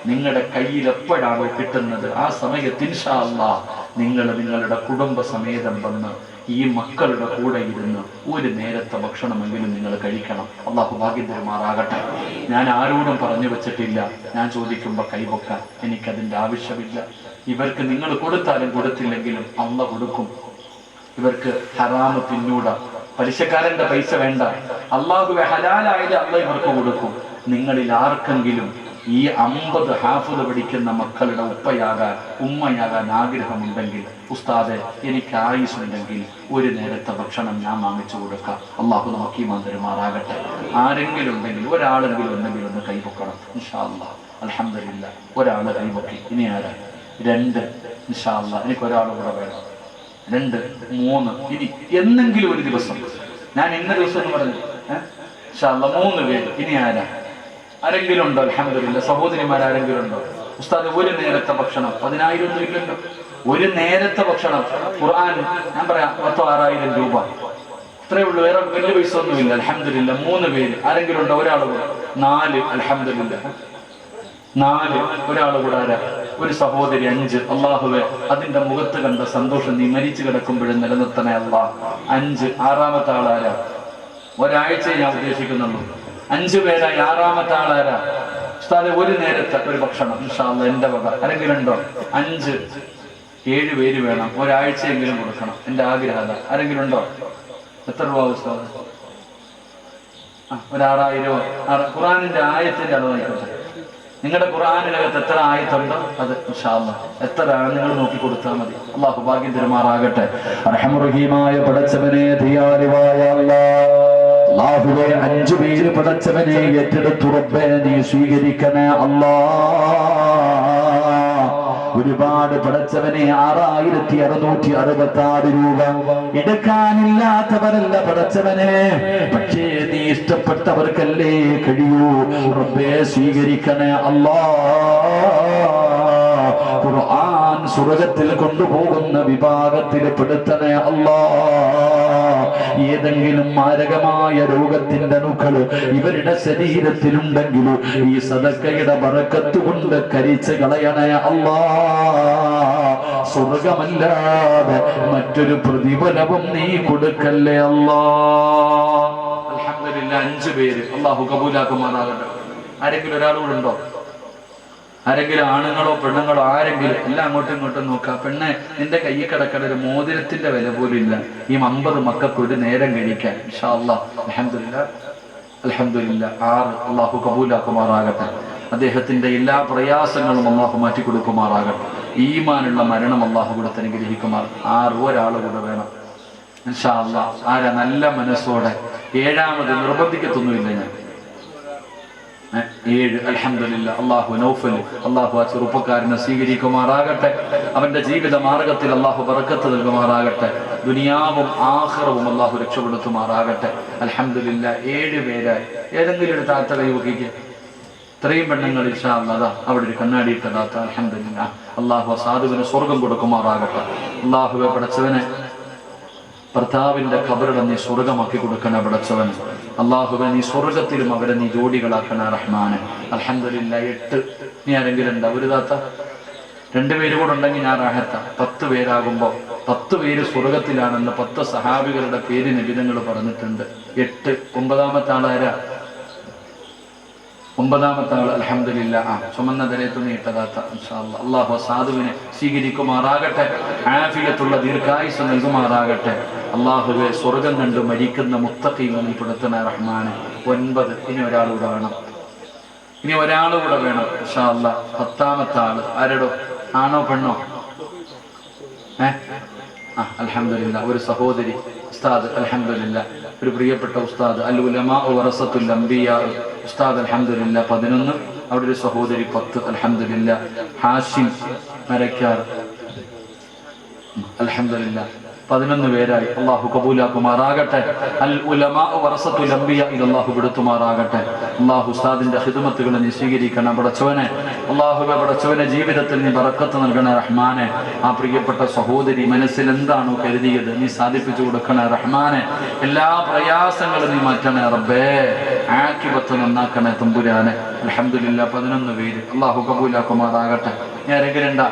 നിങ്ങളുടെ കയ്യിൽ എപ്പോഴാണോ കിട്ടുന്നത് ആ സമയത്ത് ഇൻഷാ അല്ലാഹ് നിങ്ങൾ നിങ്ങളുടെ കുടുംബസമേതം വന്ന് ഈ മക്കളുടെ കൂടെ ഇരുന്ന് ഒരു നേരത്തെ ഭക്ഷണമെങ്കിലും നിങ്ങൾ കഴിക്കണം. അള്ളാഹു ഭാഗ്യം തരുമാറാകട്ടെ. ഞാൻ ആരോടും പറഞ്ഞു വെച്ചിട്ടില്ല. ഞാൻ ചോദിക്കുമ്പോ കൈവക്കാൻ എനിക്കതിന്റെ ആവശ്യമില്ല. ഇവർക്ക് നിങ്ങൾ കൊടുത്താലും കൊടുത്തില്ലെങ്കിലും അള്ള കൊടുക്കും. ഇവർക്ക് ഹറാമ് പിന്നൂടാ. പലിശക്കാരന്റെ പൈസ വേണ്ട. അള്ളാഹുവെ ഹലാലായത് അള്ള ഇവർക്ക് കൊടുക്കും. നിങ്ങളിൽ ആർക്കെങ്കിലും ഈ 50 ഹാഫിള് പഠിക്കുന്ന മക്കളുടെ ഉപ്പയാകാൻ ഉമ്മയാകാൻ ആഗ്രഹമുണ്ടെങ്കിൽ, ഉസ്താദെ എനിക്ക് ആയുസ്സുണ്ടെങ്കിൽ ഒരു നേരത്തെ ഭക്ഷണം ഞാൻ വാങ്ങിച്ചു കൊടുക്കാം. അള്ളാഹു നമുക്ക് ഈമാൻ തരുമാറാകട്ടെ. ആരെങ്കിലും ഉണ്ടെങ്കിൽ ഒരാളെങ്കിലും ഉണ്ടെങ്കിൽ ഒന്ന് കൈപൊക്കണം ഇൻഷാ അല്ലാഹ്. അൽഹംദുലില്ലാ ഒരാള് കൈപൊക്കി. ഇനി ആരാ? 2 ഇൻഷാ അല്ലാഹ്. എനിക്ക് ഒരാൾ കൂടെ വേണം. 2, 3 ഇനി എന്നെങ്കിലും ഒരു ദിവസം. ഞാൻ ഇന്ന ദിവസം എന്ന് പറഞ്ഞു ഇൻഷാ അല്ലാഹ് 3 പേര്. ഇനി ആരാ? ആരെങ്കിലും ഉണ്ടോ? അൽഹംദുലില്ലാ സഹോദരിമാരെങ്കിലും ഉണ്ടോ? ഉസ്താദ് ഒരു നേരത്തെ ഭക്ഷണം 10,000 ഒന്നും ഇല്ലല്ലോ. ഒരു നേരത്തെ ഭക്ഷണം ഖുർആൻ ഞാൻ പറയാം 6,000 രൂപ അത്രേ ഉള്ളൂ. വേറെ വലിയ പൈസ ഒന്നുമില്ല. അൽഹംദുലില്ലാ 3 പേര്. ആരെങ്കിലും ഉണ്ടോ? ഒരാൾ കൂടെ. 4. അൽഹംദുലില്ലാ 4. ഒരാൾ കൂടെ. ആരാ? ഒരു സഹോദരി. 5. അള്ളാഹുവെ അതിന്റെ മുഖത്ത് കണ്ട സന്തോഷം നീ മരിച്ചു കിടക്കുമ്പോഴും നിലനിർത്തണേ അല്ലാഹ്. 5. 6ാമത്തെ ആളാരാ? ഒരാഴ്ചയെ ഞാൻ ഉദ്ദേശിക്കുന്നുള്ളൂ. 5 പേരായി. 6ാമത്തെ ആളാരാ? ഉസ്താദെ ഒരു നേരത്തെ ഒരു ഭക്ഷണം ഇൻഷാ അല്ലാഹ് എന്റെ വക. ആരെങ്കിലും ഉണ്ടോ? 5, 7 പേര് വേണം. ഒരാഴ്ചയെങ്കിലും കൊടുക്കണം. എന്റെ ആഗ്രഹം. ആരെങ്കിലും ഉണ്ടോ? എത്ര രൂപ ഉസ്താദ്? ഒരു 6,000. ഖുർആനിന്റെ ആയത്തിന്റെ അളവ് ആയിക്കോട്ടെ. നിങ്ങളുടെ ഖുർആനിനകത്ത് എത്ര ആയത്തുണ്ടോ അത് ഇൻഷാ അല്ലാഹ് എത്ര നിങ്ങൾ നോക്കി കൊടുത്താൽ മതി. അള്ളാഹു ഭാഗ്യം തരുമാറാകട്ടെ. റഹീമായ പടച്ചവനെ, ദിയാലിവായ അല്ലാഹുവേ 5 പേര് പടച്ചവനെ ഏറ്റെടുത്തു റബ്ബേ നീ സ്വീകരിക്കണേ അല്ലാഹ്. ഒരുപാട് പടച്ചവനെ 6,666 രൂപ എടുക്കാനില്ലാത്തവരല്ല പടച്ചവനെ, പക്ഷേ നീ ഇഷ്ടപ്പെട്ടവർക്കല്ലേ കഴിയൂ റബ്ബേ. സ്വീകരിക്കണേ അല്ലാഹ്. ഖുർആൻ സ്വർഗ്ഗത്തിൽ കൊണ്ടുപോകുന്ന വിഭാഗത്തിൽ പെടുത്തണേ അല്ലാഹ്. ഏതെങ്കിലും മാരകമായ രോഗത്തിന്റെ അണുക്കള് ഇവരുടെ ശരീരത്തിലുണ്ടെങ്കിൽ ഈ സദക്കയുടെ ബറക്കത്ത് കൊണ്ട് കരിച്ച് കളയണേ അല്ലാഹ്. സ്വർഗമല്ലാതെ മറ്റൊരു പ്രതിഫലവും നീ കൊടുക്കല്ലേ അല്ലാഹ്. അൽഹംദുലില്ലാ 5 പേര്. അല്ലാഹു കബൂലാക്കുമാറാകട്ടെ. ആരെങ്കിലും ഒരാളൂടെ ഉണ്ടോ? ആരെങ്കിലും ആണുങ്ങളോ പെണ്ണുങ്ങളോ ആരെങ്കിലും? എല്ലാം അങ്ങോട്ടും ഇങ്ങോട്ടും നോക്കാം. പെണ്ണെ നിന്റെ കയ്യിൽ കിടക്കുന്ന ഒരു മോതിരത്തിന്റെ വില പോലും ഇല്ല. ഈ 50 മക്കൾക്ക് ഒരു നേരം കഴിക്കാൻ ഇൻഷാ അല്ലാഹ്. അൽഹംദുലില്ലാ അൽഹംദുലില്ലാ 6. അല്ലാഹു കബൂലാക്കുമാറാകട്ടെ. അദ്ദേഹത്തിന്റെ എല്ലാ പ്രയാസങ്ങളും അല്ലാഹു മാറ്റി കൊടുക്കുമാറാകട്ടെ. ഈമാനുള്ള മരണം അല്ലാഹു കൊടുത്ത് അനുഗ്രഹിക്കുമാർ. 6. ഒരാൾ കൂടെ വേണം ഇൻഷാ അല്ലാഹ്. ആരാ? നല്ല മനസ്സോടെ. 7ാമത് നിർബന്ധിക്കത്തൊന്നുമില്ല. ഞാൻ 7 അൽഹംദുലില്ലാ. അല്ലാഹു നൗഫൽ അല്ലാഹു ആ ചെറുപ്പക്കാരനെ സ്വീകരിക്കുമാറാകട്ടെ. അവന്റെ ജീവിത മാർഗത്തിൽ അല്ലാഹു ബറക്കത്ത് നൽകുമാറാകട്ടെ. ദുനിയാവും ആഖിറവും അല്ലാഹു രക്ഷപ്പെടുത്തുമാറാകട്ടെ. അൽഹംദുലില്ലാ. 7 പേരായി. ഏതെങ്കിലും ഒരു താത്ത കൈവക്കിക്ക്. ഇത്രയും പെണ്ണുങ്ങൾ ഇൻഷാ അല്ലാഹ് അവിടെ ഒരു കണ്ണാടി ഇട്ട താത്ത. അൽഹംദുലില്ലാ. അല്ലാഹു സാധുവിന് സ്വർഗം കൊടുക്കുമാറാകട്ടെ. അല്ലാഹുവെ പടച്ചവനെ ഭർത്താവിന്റെ ഖബറിടം നീ സ്വർഗമാക്കി കൊടുക്കണ പടച്ചവൻ. അല്ലാഹുവേ നീ സ്വർഗത്തിലും അവരെ നീ ജോഡികളാക്കണ റഹ്മാനെ. അൽഹംദുലില്ലാ. 8 നീ ആരെങ്കിലും ഉണ്ടാ? ഒരു താത്ത 2 പേര് കൂടെ ഉണ്ടെങ്കിൽ ഞാൻ റാഹത്ത. 10 പേരാകുമ്പോ 10 പേര് സ്വർഗത്തിലാണെന്ന് 10 സഹാബികളുടെ പേര് നബിതങ്ങൾ പറഞ്ഞിട്ടുണ്ട്. 8 9ാമത്തെ ആളാരാ? 9ാമത്തെ ആൾ അൽഹംദുലില്ലാ. ചുമന്ന ദരത്തുണി ഇട്ടതാത്ത. ഇൻഷാ അല്ലാഹ് അല്ലാഹു സാധുവിനെ സ്വീകരിക്കുമാറാകട്ടെ. ആഫിയത്തുള്ള ദീർഘായുസ് നൽകുമാറാകട്ടെ. അല്ലാഹുവേ സ്വർഗം കണ്ട് മരിക്കുന്ന മുത്തഖീങ്ങളിൽ പെടുത്തണ റഹ്മാനെ. 9. ഇനി ഒരാളൂടെ വേണം. ഇനി ഒരാളുകൂടെ വേണം ഇൻഷാ അല്ലാഹ്. 10ാമത്തെ ആള് ആരടോ? ആണോ പെണ്ണോ? അൽഹംദുലില്ലാ. ഒരു സഹോദരി ഉസ്താദ്. അൽഹംദുലില്ലാ. ഒരു പ്രിയപ്പെട്ട ഉസ്താദ്. അൽ ഉലമാ വറസത്തുൽ അംബിയാ ഉസ്താദ്. അൽഹംദുലില്ലാ. 11. അവിടെ ഒരു സഹോദരി 10. അൽഹംദുലില്ലാ. ഹാഷിം മരക്കാർ. അൽഹംദുലില്ലാ. 11 പേരായി. അല്ലാഹു കബൂലാക്കുമാറാകട്ടെ. അൽ ഉലമാ വറസത്തുൽ അംബിയാ അല്ലാഹു പെടുത്തുമാറാകട്ടെ. അല്ലാഹു ഉസ്താദിന്റെ ഖിദ്മത്തുകളെ നീ സ്വീകരിക്കണം പടച്ചവനെ. അല്ലാഹുവേ പടച്ചവനെ ജീവിതത്തിൽ നീ ബറക്കത്ത് നൽകണേ റഹ്മാനെ. ആ പ്രിയപ്പെട്ട സഹോദരി മനസ്സിൽ എന്താണോ കരുതിയത് നീ സാധിപ്പിച്ചു കൊടുക്കണേ റഹ്മാനെ. എല്ലാ പ്രയാസങ്ങളും നീ മാറ്റണേ റബ്ബേ. ആഖിബത്ത് നന്നാക്കണേ തമ്പുരാനെ. അൽഹംദുലില്ലാ. 11 പേര്. അല്ലാഹു കബൂലാക്കുമാറാകട്ടെ. ഞാൻ ആരെങ്കിലും ഉണ്ടാ?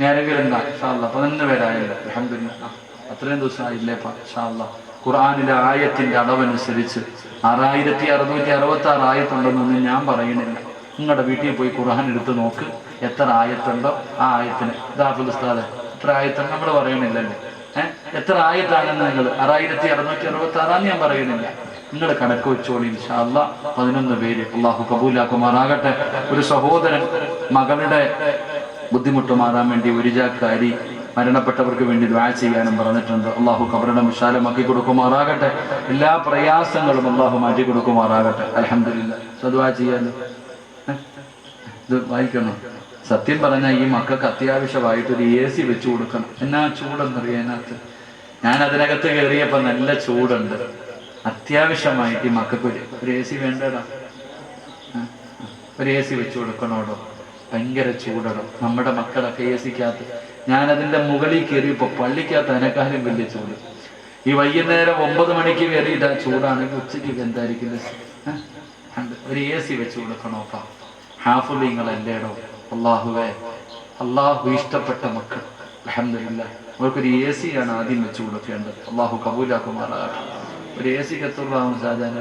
11 പേരായല്ലോ. അൽഹംദുലില്ലാ. അത്രയും ദിവസം ആയില്ലേപ്പാ. ഇൻഷാ അല്ലാഹ് ഖുർആനിലെ ആയത്തിന്റെ അളവനുസരിച്ച് 6666 ആയത്തുണ്ടെന്നൊന്നും ഞാൻ പറയുന്നില്ല. നിങ്ങളുടെ വീട്ടിൽ പോയി ഖുർആൻ എടുത്ത് നോക്ക്. എത്ര ആയത്തുണ്ടോ ആ ആയത്തിന്. ദാഫുൽ ഉസ്താദ് എത്ര ആയത്തുണ്ട് നമ്മൾ പറയണില്ലല്ലോ. എത്ര ആയത്താണെന്ന് നിങ്ങൾ 6666 ഞാൻ പറയുന്നില്ല. നിങ്ങൾ കണക്ക് വെച്ചോളി ഇൻഷാ അല്ലാഹ്. 11 പേര്. അല്ലാഹു കബൂലാക്കുമാറാകട്ടെ. ഒരു സഹോദരൻ മകളുടെ ബുദ്ധിമുട്ട് മാറാൻ വേണ്ടി ഒരു ജാക്കാരി മരണപ്പെട്ടവർക്ക് വേണ്ടി ദുആ ചെയ്യാനും പറഞ്ഞിട്ടുണ്ട്. അല്ലാഹു ഖബറിടം വിശാലമാക്കി കൊടുക്കുമാറാകട്ടെ. എല്ലാ പ്രയാസങ്ങളും അല്ലാഹു മാറ്റി കൊടുക്കുമാറാകട്ടെ. അൽഹംദുലില്ലാ. ദുആ ചെയ്യാലോ. ഇത് വായിക്കണം. സത്യം പറഞ്ഞാൽ ഈ മക്കൾക്ക് അത്യാവശ്യമായിട്ട് ഒരു AC വെച്ചു കൊടുക്കണം. എന്നാ ചൂടെന്നറിയാനകത്ത്. ഞാൻ അതിനകത്ത് കയറിയപ്പോ നല്ല ചൂടുണ്ട്. അത്യാവശ്യമായിട്ട് ഈ മക്കൾക്ക് ഒരു AC വേണ്ടടാ. ഒരു AC വെച്ചു കൊടുക്കണോടോ. ഭയങ്കര ചൂടണം. നമ്മുടെ മക്കളൊക്കെ AC-ക്കകത്ത്. ഞാനതിൻ്റെ മുകളിൽ കയറിയപ്പോൾ പള്ളിക്കകത്ത് അതിനെക്കാളും വലിയ ചൂട്. ഈ വൈകുന്നേരം 9 മണിക്ക് കയറിയിട്ട് ആ ചൂടാണെങ്കിൽ ഉച്ചയ്ക്ക് എന്തായിരിക്കും? ഒരു AC വെച്ച് കൊടുക്കണോപ്പാ. ഹാഫിളീങ്ങളല്ലേടോ. അല്ലാഹുവേ അല്ലാഹു ഇഷ്ടപ്പെട്ട മക്കൾ അൽഹംദുലില്ലാ. അവർക്കൊരു AC ആണ് ആദ്യം വെച്ച് കൊടുക്കേണ്ടത്. അല്ലാഹു കബൂലാക്കുമാറാകട്ടെ. ഒരു AC-ക്ക് എത്ര രൂപ ആവും ഷാജാൻ?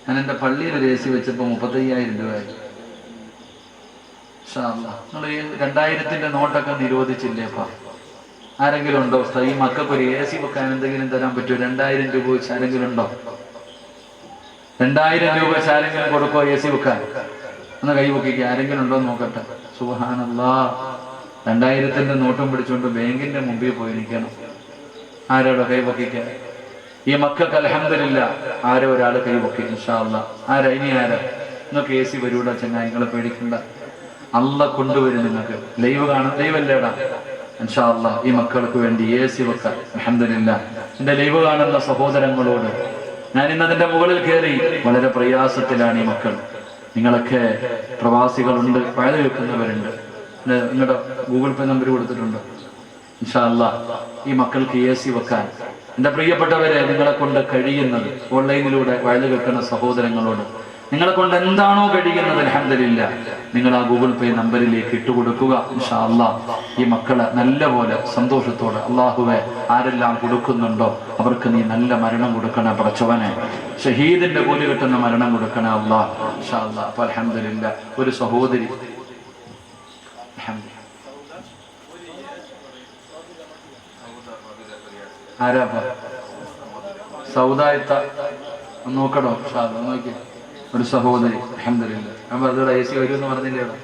ഞാൻ എൻ്റെ പള്ളിയിൽ ഒരു AC വെച്ചപ്പോൾ 35,000 രൂപയായി. നിങ്ങൾ 2000-ന്റെ നോട്ടൊക്കെ നിരോധിച്ചില്ലേപ്പാ? ആരെങ്കിലും ഉണ്ടോ? ഈ മക്കൾക്ക് ഒരു AC വെക്കാൻ എന്തെങ്കിലും തരാൻ പറ്റുമോ? 2000 രൂപ വെച്ച് ആരെങ്കിലും ഉണ്ടോ? 2000 രൂപ വെച്ച് ആരെങ്കിലും കൊടുക്കോ AC വെക്കാൻ? ഒന്ന് കൈ പൊക്കിക്ക്. ആരെങ്കിലും ഉണ്ടോ നോക്കട്ടെ. സുബ്ഹാനല്ലാഹ്. 2000-ന്റെ നോട്ടും പിടിച്ചുകൊണ്ട് ബാങ്കിന്റെ മുമ്പിൽ പോയി നിൽക്കണം. ആരോടോ കൈ പൊക്കിക്കാൻ? ഈ മക്കൾക്ക് അൽഹംദുലില്ലാ ആരോ ഒരാൾ കൈ പൊക്കി ഇൻഷാ അല്ലാഹ്. ആരാ? ഇനി ആരാ? നിങ്ങൾക്ക് AC വരൂടാ ചങ്ങായി. നിങ്ങളെ പേടിക്കണ്ട. അല്ലാഹ് കൊണ്ടുവരും നിങ്ങൾക്ക്. ലൈവ് കാണും. ലൈവല്ലേടാ? ഇൻഷാ അല്ലാഹ് ഈ മക്കൾക്ക് വേണ്ടി AC വെക്കാൻ അൽഹംദുലില്ലാ. എൻ്റെ ലൈവ് കാണുന്ന സഹോദരങ്ങളോട് ഞാൻ ഇന്നതിൻ്റെ മുകളിൽ കയറി. വളരെ പ്രയാസത്തിലാണ് ഈ മക്കൾ. നിങ്ങളൊക്കെ പ്രവാസികളുണ്ട്, പഴയ വെക്കുന്നവരുണ്ട്. നിങ്ങളുടെ ഗൂഗിൾ പേ നമ്പർ കൊടുത്തിട്ടുണ്ടോ? ഇൻഷാ അല്ലാഹ് ഈ മക്കൾക്ക് AC വെക്കാൻ എൻ്റെ പ്രിയപ്പെട്ടവരെ നിങ്ങളെ കൊണ്ട് കഴിയുന്നത് ഓൺലൈനിലൂടെ വയല് കേൾക്കുന്ന സഹോദരങ്ങളോട് നിങ്ങളെ കൊണ്ട് എന്താണോ കഴിയുന്നത് അൽഹംദുലില്ലാ നിങ്ങൾ ആ ഗൂഗിൾ പേ നമ്പറിലേക്ക് ഇട്ടുകൊടുക്കുക. ഇൻഷാ അല്ലാഹ് ഈ മക്കളെ നല്ലപോലെ സന്തോഷത്തോടെ അല്ലാഹുവേ ആരെല്ലാം കൊടുക്കുന്നുണ്ടോ അവർക്ക് നീ നല്ല മരണം കൊടുക്കണേ പടച്ചവനെ. ഷഹീദിന്റെ കൂലി കിട്ടുന്ന മരണം കൊടുക്കണേ അല്ലാഹ്. ഇൻഷാ അല്ലാഹ്. അപ്പോൾ അൽഹംദുലില്ലാ ഒരു സഹോദരി ആരാപ്പ? സൗദായത്ത നോക്കണോ? നോക്കി. ഒരു സഹോദരി അൽഹംദുലില്ലാ. ഞാൻ പറഞ്ഞ AC വരുമെന്ന് പറഞ്ഞില്ലേടാ?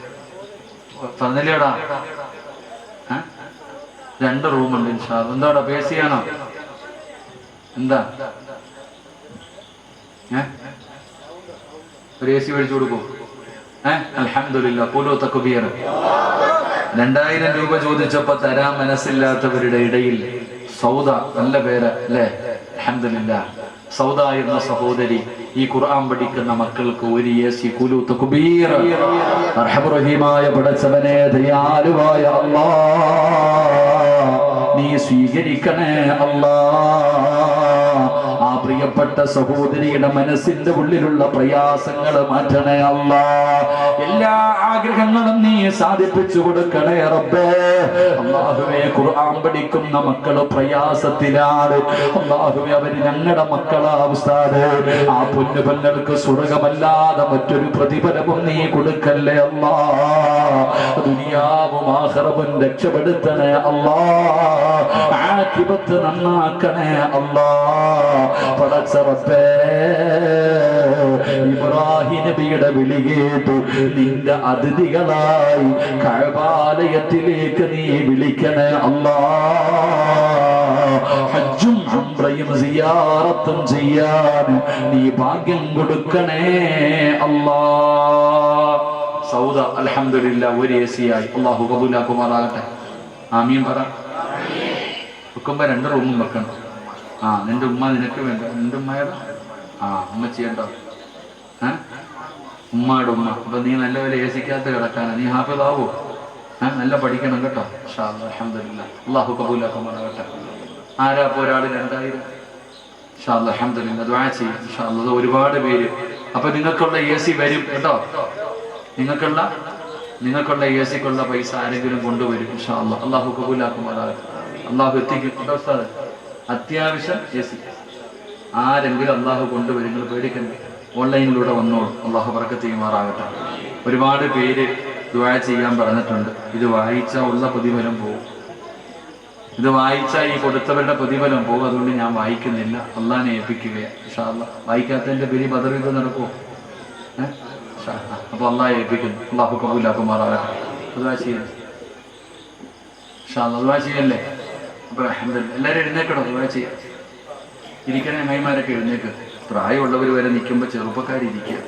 പറഞ്ഞില്ലേടാ? 2 റൂമുണ്ട് ഇൻഷാ അല്ലാഹ്. എന്താടാ AC ആണോ? എന്താ ഒരു AC മേടിച്ചു കൊടുക്കും. അൽഹംദുലില്ലാ, ഖുലൂ തക്ബീർ. 2000 രൂപ ചോദിച്ചപ്പോ തരാൻ മനസ്സില്ലാത്തവരുടെ ഇടയിൽ സൗദ, നല്ല പേര് അല്ലേ, അൽഹംദുലില്ലാ, സൗദ എന്ന സഹോദരി ഈ ഖുർആൻ പഠിക്കുന്ന മക്കൾക്ക് ഒരു AC. ഖുലൂ തക്ബീർ. അർഹമർ-റഹീമായ പടച്ചവനെ, ദയാലുവായ അല്ലാഹ്, നീ സ്വീകരിക്കണേ അല്ലാഹ്. ആ പ്രിയപ്പെട്ട സഹോദരിയുടെ മനസ്സിന്റെ ഉള്ളിലുള്ള പ്രയാസങ്ങൾ മാറ്റണേ അല്ലാഹ്. എല്ലാ ആഗ്രഹങ്ങളും നീ സാധിപ്പിച്ചു കൊടുക്കണേ റബ്ബേ. അല്ലാഹുവേ, ഖുർആൻ പഠിക്കുന്ന മക്കള് പ്രയാസത്തിലാണ് അല്ലാഹുവേ, അവര് ഞങ്ങളുടെ മക്കളാ ഉസ്താദേ. ആ പൊന്നുപെങ്ങൾക്ക് സ്വർഗമല്ലാതെ മറ്റൊരു പ്രതിഫലവും നീ കൊടുക്കല്ലേ അല്ലാഹ്. ദുനിയാവും ആഖിറവും രക്ഷപ്പെടുത്തണേ അല്ലാഹ്. ആഖിബത്ത് നന്നാക്കണേ അല്ലാഹ്. പടച്ച റബ്ബേ, ഇബ്രാഹിം നബിയുടെ വിളി കേട്ടു നിന്റെ അതിഥികളായി കഅബാലയത്തിലേക്ക് നീ വിളിക്കണേ അല്ലാഹ്. ഹജ്ജും ഉംറയും സിയാറത്തും ചെയ്യാൻ നീ ഭാഗ്യം കൊടുക്കണേ അല്ലാഹ്. സൗദ അൽഹംദുലില്ലാ ഒരു AC ആയി. അല്ലാഹു കബൂലാക്കുമാറാകട്ടെ. ആമീൻ പറ. വെക്കുമ്പോ 2 റൂമും വെക്കണം. നിന്റെ ഉമ്മ നിനക്ക് വേണ്ട, നിന്റെ ഉമ്മയുടെ ഉമ്മ ചെയ്യണ്ട, ഉമ്മയുടെ ഉമ്മ. അപ്പൊ നീ നല്ലപോലെ AC-ക്കകത്ത് കിടക്കാനാ, നീ ഹാഫിളാവോ? നല്ല പഠിക്കണം കേട്ടോ. ഇൻഷാ അല്ലാഹ്, അൽഹംദുലില്ലാ, അല്ലാഹു കബൂലാക്കുമാറാകട്ടെ. ആരാ ഇപ്പൊ ഒരാൾ 2000? ഇൻഷാ അല്ലാഹ്, അൽഹംദുലില്ലാ, ദുആ ചെയ്യും ഇൻഷാ അല്ലാഹ്. ഒരുപാട് പേര്. അപ്പൊ നിങ്ങൾക്കുള്ള AC വരും കേട്ടോ. നിങ്ങൾക്കുള്ള AC-ക്കുള്ള പൈസ ആരെങ്കിലും കൊണ്ടുവരും ഇൻഷാ അല്ലാഹ്. അല്ലാഹു കബൂലാക്കുമാറാകട്ടെ. അല്ലാഹു എത്തിക്കും കേട്ടോ ഉസ്താദ്. അത്യാവശ്യം AC ആരെങ്കിലും അല്ലാഹു കൊണ്ടുവരും, നിങ്ങൾ പേടിക്കണ്ടേ. ഓൺലൈനിലൂടെ വന്നോളൂ. അല്ലാഹു ബറക്കത്ത് ചെയ്യുമാറാകട്ടെ. ഒരുപാട് പേര് ദുആ ചെയ്യാൻ പറഞ്ഞിട്ടുണ്ട്. ഇത് വായിച്ചാൽ ഉള്ള പ്രതിഫലം പോകും. ഇത് വായിച്ചാൽ ഈ കൊടുത്തവരുടെ പ്രതിഫലം പോകും. അതുകൊണ്ട് ഞാൻ വായിക്കുന്നില്ല, അള്ളാഹിനെ ഏൽപ്പിക്കുകയാണ് ഇൻഷാ അല്ലാഹ്. വായിക്കാത്തതിന്റെ പേര് ബദർ യുദ്ധം നടക്കുമോ? അപ്പൊ അള്ളാഹെ ഏൽപ്പിക്കുന്നു. അല്ലാഹു കബൂലാക്കുമാറാകട്ടെ. ദുആ ചെയ്യുന്നു ഇൻഷാ അല്ലാഹ്. ദുആ ചെയ്യല്ലേ? അപ്പൊ അൽഹംദുലില്ലാ, എല്ലാവരും എഴുന്നേക്കണോ? ദുആ ചെയ്യാം. ഇരിക്കണേ മൈമാരൊക്കെ എഴുന്നേക്ക്. പ്രായമുള്ളവർ വരെ നിൽക്കുമ്പോൾ ചെറുപ്പക്കാരിയ്ക്കുക.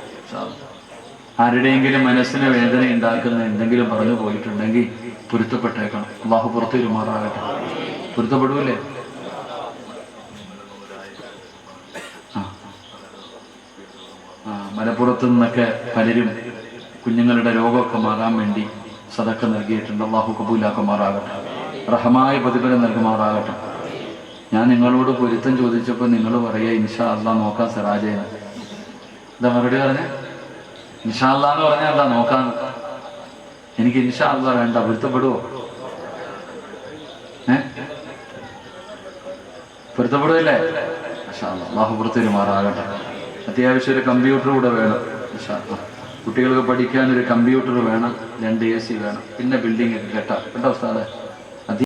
ആരുടെയെങ്കിലും മനസ്സിന് വേദന ഉണ്ടാക്കുന്ന എന്തെങ്കിലും പറഞ്ഞു പോയിട്ടുണ്ടെങ്കിൽ പൊരുത്തപ്പെട്ടേക്കണം. അല്ലാഹു പുറത്തു വരുമാറാകട്ടെ. പൊരുത്തപ്പെടൂലേ? മലപ്പുറത്ത് നിന്നൊക്കെ പലരും കുഞ്ഞുങ്ങളുടെ രോഗമൊക്കെ മാറാൻ വേണ്ടി സദക്ക നൽകിയിട്ടുണ്ട്. അല്ലാഹു കബൂലാക്കുമാറാകട്ടെ. റഹമായ പ്രതിഫലം നൽകുമാറാകട്ടെ. ഞാൻ നിങ്ങളോട് പൊരുത്തം ചോദിച്ചപ്പോൾ നിങ്ങൾ പറയുക ഇൻഷാ അല്ലാഹ് നോക്കാം സിറാജേന്ന്. എന്താ മറുപടി പറഞ്ഞേ? ഇൻഷാ അല്ലാഹ് എന്ന് പറഞ്ഞാൽ എന്താ നോക്കാന്ന്? എനിക്ക് ഇൻഷാ അല്ലാഹ് വേണ്ട. പൊരുത്തപ്പെടുവോ? പൊരുത്തപ്പെടുവല്ലേ? ഇൻഷാ അല്ലാഹ്. അല്ലാഹു പുറത്തു വരുമാറാകട്ടെ. അത്യാവശ്യം ഒരു കമ്പ്യൂട്ടർ കൂടെ വേണം ഇൻഷാ അല്ലാഹ്. കുട്ടികൾക്ക് പഠിക്കാൻ ഒരു കമ്പ്യൂട്ടർ വേണം, 2 AC വേണം, പിന്നെ ബിൽഡിംഗ് ഒക്കെ കേട്ടോ ഉസ്താദേ.